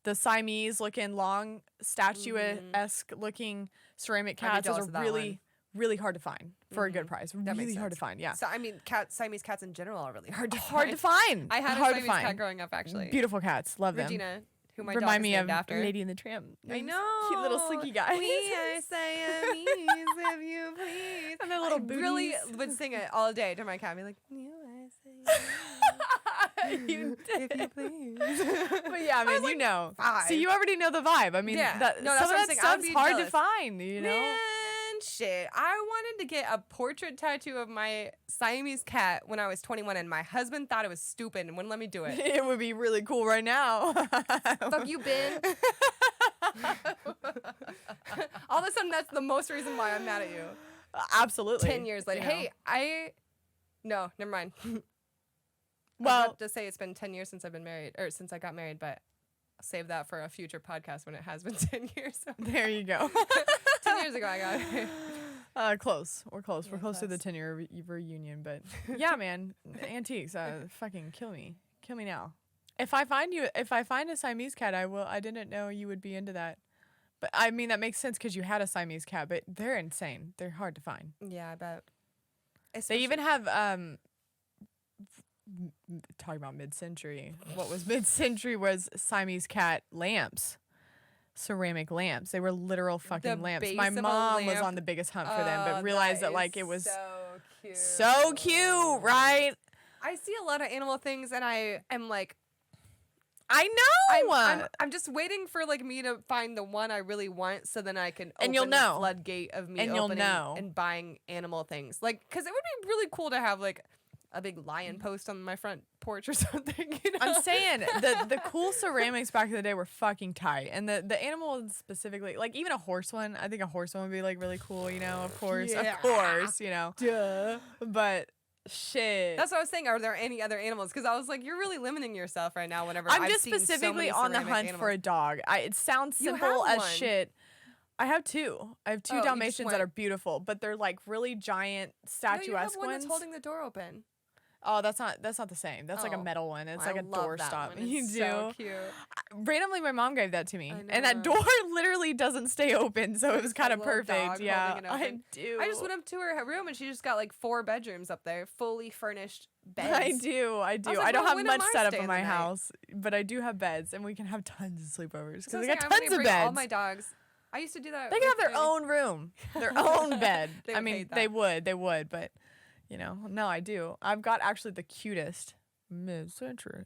The Siamese looking long statuesque looking ceramic I'd be cats. Those jealous are of that really, really hard to find for a good price. That makes Really hard to sense. find. Yeah. So I mean, Siamese cats in general are really hard to Hard to find. find. I had a hard to Siamese find. cat growing up, actually. Beautiful cats. Love them. Regina, who my Remind dog me is of named after. Lady and the Tramp. I Nice, know. Cute little slinky guys. We are Siamese, if you please. And their little I really booties. would sing it all day to my cat. I'd be like, you are Siamese, You did. if you please. But yeah, I mean, you know. 5. So you already know the vibe. I mean, Yeah. that, No, that's some what I'm of that saying. I would stuff's be hard to jealous. find, you know? Man, shit. I wanted to get a portrait tattoo of my Siamese cat when I was 21, and my husband thought it was stupid and wouldn't let me do it. It would be really cool right now. Fuck you, Ben. All of a sudden, that's the most reason why I'm mad at you. Absolutely. 10 years later. You know? Hey, no, never mind. I was Well, about to say it's been 10 years since I've been married, or since I got married, but I'll save that for a future podcast when it has been 10 years. there you go. 10 years ago, I got married. Close. We're close. Yeah, We're close to the close. 10-year reunion, but yeah, man, antiques, fucking kill me now. If I find a Siamese cat, I will. I didn't know you would be into that, but I mean that makes sense because you had a Siamese cat, but they're insane. They're hard to find. Yeah, I bet. They even have talking about mid-century. What was mid-century was Siamese cat lamps. Ceramic lamps. They were literal fucking lamps. My mom was on the biggest hunt for them, but realized that like it was so cute, right? I see a lot of animal things, and I am like, I know. I'm just waiting for like me to find the one I really want, so then I can and open you'll know the floodgate of me opening and buying animal things. Like, because it would be really cool to have like a big lion post on my front porch or something. You know? I'm saying the cool ceramics back in the day were fucking tight, and the animal ones specifically, like even a horse one. I think a horse one would be like really cool. You know, of course, you know, duh. But shit. That's what I was saying. Are there any other animals? Because I was like, you're really limiting yourself right now. Whenever I'm I've just seen specifically so on the many hunt animals. for a dog. It sounds simple as shit. I have two. I have two Dalmatians that are beautiful, but they're like really giant statuesque you have one ones. that's holding the door open. Oh, that's not the same. That's like a metal one. It's like a door stop. You do. So cute. Randomly, my mom gave that to me, and that door literally doesn't stay open, so it was kind of perfect. Yeah, I do. I just went up to her room, and she just got like 4 bedrooms up there, fully furnished beds. I do. I was like, I don't well, have when much am I set up staying in the my night? house, but I do have beds, and we can have tons of sleepovers because So we got I'm tons gonna of bring beds. all my dogs. I used to do that. They can have their own room, their own bed. I mean, hate that. they would, but you know, no, I do. I've got actually the cutest mid-century.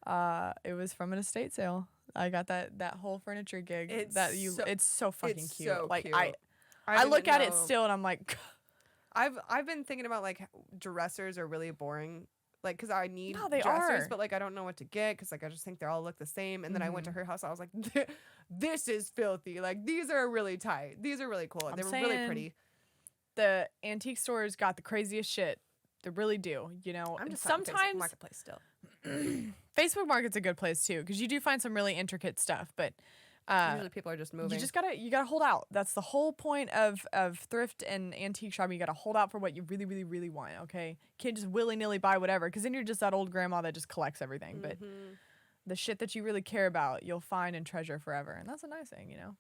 It was from an estate sale. I got that whole furniture gig. It's so fucking cute. So like cute. I look at it still and I'm like, I've been thinking about like dressers are really boring. Like, cause I need No, they dressers, are. but like I don't know what to get, cause like I just think they all look the same. And then I went to her house, I was like, this is filthy. Like these are really tight. These are really cool. They were really pretty. The antique stores got the craziest shit. They really do. You know, I'm just sometimes Marketplace still. Facebook Market's a good place too, because you do find some really intricate stuff, but usually people are just moving. You gotta hold out. That's the whole point of thrift and antique shopping. You gotta hold out for what you really, really, really want. Okay, can't just willy nilly buy whatever, because then you're just that old grandma that just collects everything. But the shit that you really care about, you'll find and treasure forever, and that's a nice thing, you know.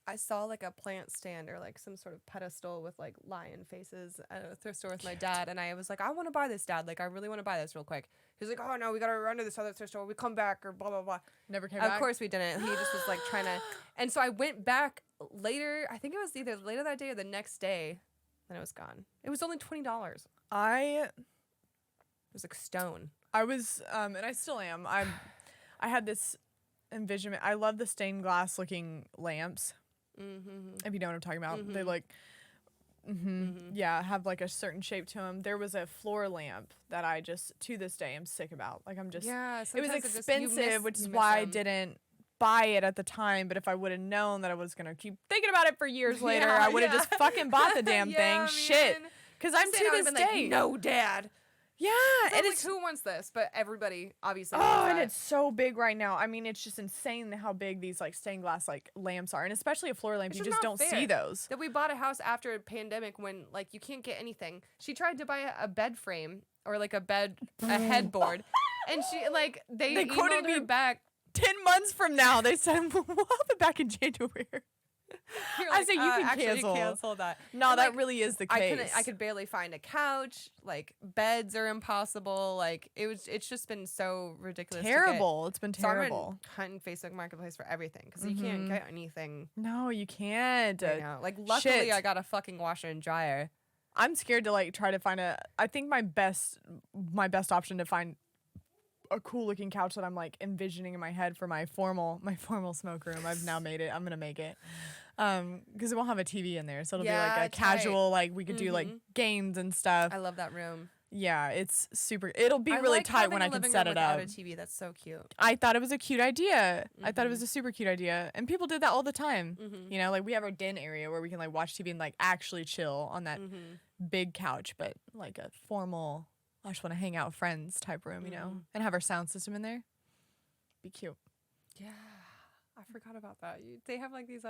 I saw like a plant stand or like some sort of pedestal with like lion faces at a thrift store with my dad, and I was like, I want to buy this, Dad. Like, I really want to buy this real quick. He was like, oh no, we gotta run to this other thrift store. We come back or blah blah blah. Never came back. Of course we didn't. He just was like trying to, and so I went back later. I think it was either later that day or the next day. Then it was gone. It was only $20. It was like stone. I was, and I still am. I had this envisionment. I love the stained glass looking lamps. If you know what I'm talking about, they like, yeah, have like a certain shape to them. There was a floor lamp that I just to this day am sick about. Like I'm just, it was expensive, which is why I didn't buy it at the time. But if I would have known that I was gonna keep thinking about it for years later, I would have just fucking bought the damn thing. Shit, because I'm to this day. Like, no, Dad. Yeah, and it's like, who wants this? But everybody obviously. Oh, and it's so big right now. I mean, it's just insane how big these like stained glass like lamps are, and especially a floor lamp. You just don't see those. That we bought a house after a pandemic when like you can't get anything. She tried to buy a bed frame or like a headboard, and she like they quoted me back 10 months from now. They said we'll have it back in January. Like, I say you can actually cancel that. No, that really is the case. I could barely find a couch. Like beds are impossible. Like it's just been so ridiculous. Terrible. It's been terrible. So I'm hunting Facebook Marketplace for everything because you can't get anything. No, you can't. Right now. Like luckily I got a fucking washer and dryer. I'm scared to like try to find I think my best option to find a cool looking couch that I'm like envisioning in my head for my formal smoke room. I've now made it. I'm gonna make it. Because it won't have a TV in there, so it'll be like a casual, like we could do like games and stuff. I love that room. Yeah, it's super. It'll be really tight when I can set it up. A TV, that's so cute. I thought it was a cute idea. I thought it was a super cute idea, and people did that all the time. You know, like we have our den area where we can like watch TV and like actually chill on that big couch, but like a formal, I just want to hang out with friends type room, you know, and have our sound system in there. Be cute. Yeah, I forgot about that. They have like these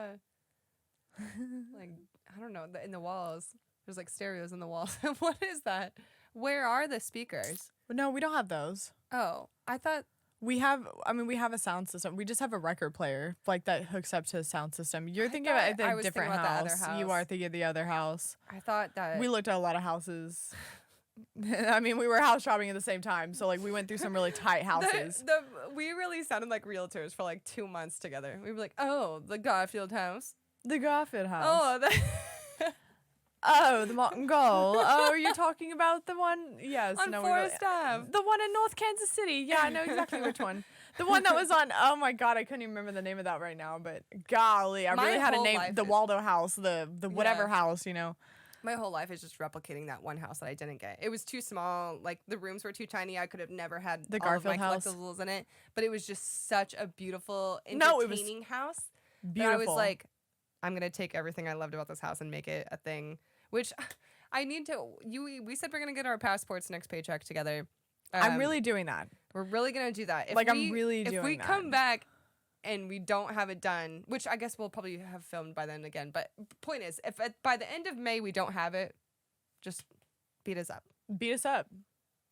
like I don't know, in the walls. There's like stereos in the walls. What is that? Where are the speakers? No, we don't have those. Oh, I thought We have a sound system. We just have a record player like that hooks up to a sound system. You're thinking about the different house. You are thinking of the other house. I thought that we looked at a lot of houses. I mean, we were house shopping at the same time, so like we went through some really tight houses. We really sounded like realtors for like 2 months together. We were like, oh, the Garfield house. The Garfield house. Oh, oh, the Mountain Goal. Oh, you're talking about the one? Yes. On Forest Ave. The one in North Kansas City. Yeah, I know exactly which one. The one that was on, oh my God, I couldn't even remember the name of that right now, but golly, I really had a name. The Waldo house, the whatever house, you know. My whole life is just replicating that one house that I didn't get. It was too small. Like, the rooms were too tiny. I could have never had the all Garfield of my house collectibles in it. But it was just such a beautiful, entertaining house. Beautiful. I was like, I'm going to take everything I loved about this house and make it a thing. Which I need to. We said we're going to get our passports next paycheck together. I'm really doing that. We're really going to do that. I'm really doing that. If we come back and we don't have it done, which I guess we'll probably have filmed by then again. But point is, if by the end of May we don't have it, just beat us up. Beat us up.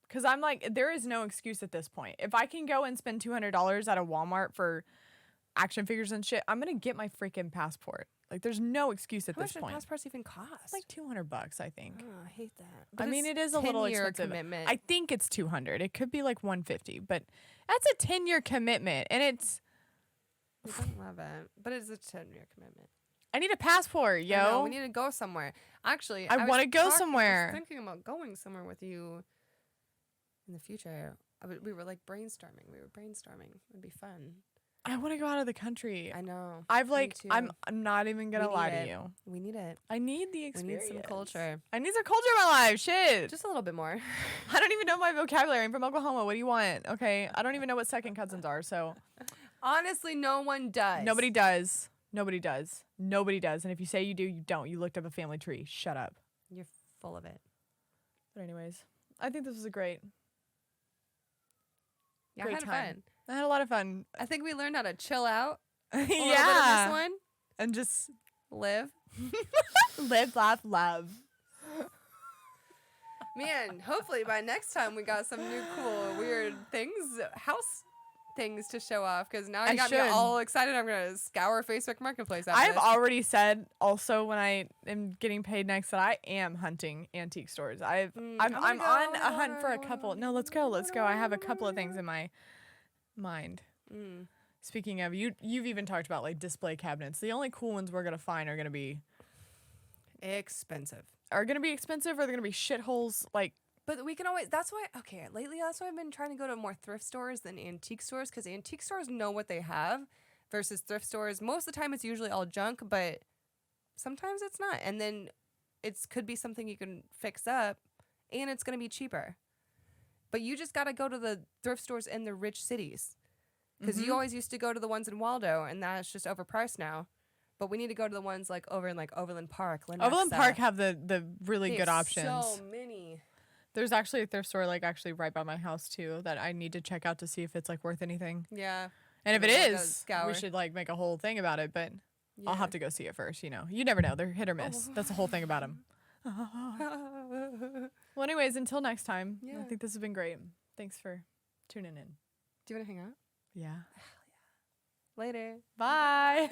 Because I'm like, there is no excuse at this point. If I can go and spend $200 at a Walmart for action figures and shit, I'm going to get my freaking passport. Like, there's no excuse at this point. How much do passports even cost? It's like $200, I think. Oh, I hate that. But I mean, it is a little expensive. Commitment. I think it's $200. It could be like $150, but that's a 10-year commitment, and it's. We don't love it, but it's a 10-year commitment. I need a passport, yo. I know, we need to go somewhere. Actually, I want to go somewhere. I was thinking about going somewhere with you in the future. We were like brainstorming. It'd be fun. I want to go out of the country. I know. I'm not even gonna lie to you. We need it. I need the experience. We need some culture. I need some culture in my life. Shit. Just a little bit more. I don't even know my vocabulary. I'm from Oklahoma. What do you want? Okay. I don't even know what second cousins are. So honestly, no one does. Nobody does. And if you say you do, you don't. You looked up a family tree. Shut up. You're full of it. But anyways, I think this was a great I had time. Fun. I had a lot of fun. I think we learned how to chill out. Yeah. Little bit of this one. And just live. Live, laugh, love. Man, hopefully by next time we got some new cool, weird things, house things to show off. Because now you got me all excited. I'm going to scour Facebook Marketplace after I've already said also when I am getting paid next that I am hunting antique stores. I'm on a hunt for a couple. No, let's go. I have a couple of things in my mind. Speaking of, you've even talked about like display cabinets. The only cool ones we're gonna find are gonna be expensive. Or they're gonna be shitholes. Like, but we can always. Lately that's why I've been trying to go to more thrift stores than antique stores, because antique stores know what they have versus thrift stores. Most of the time it's usually all junk, but sometimes it's not, and then it could be something you can fix up, and it's gonna be cheaper. But you just got to go to the thrift stores in the rich cities. Because you always used to go to the ones in Waldo, and that's just overpriced now. But we need to go to the ones like over in like Overland Park. Overland Park have the really good options. So many. There's actually a thrift store like actually right by my house too that I need to check out to see if it's like worth anything. Yeah. And if it is, we should like make a whole thing about it. But I'll have to go see it first. You know, you never know. They're hit or miss. That's the whole thing about them. Well, anyways, until next time. I think this has been great. Thanks for tuning in. Do you want to hang out? Yeah. Later. Bye.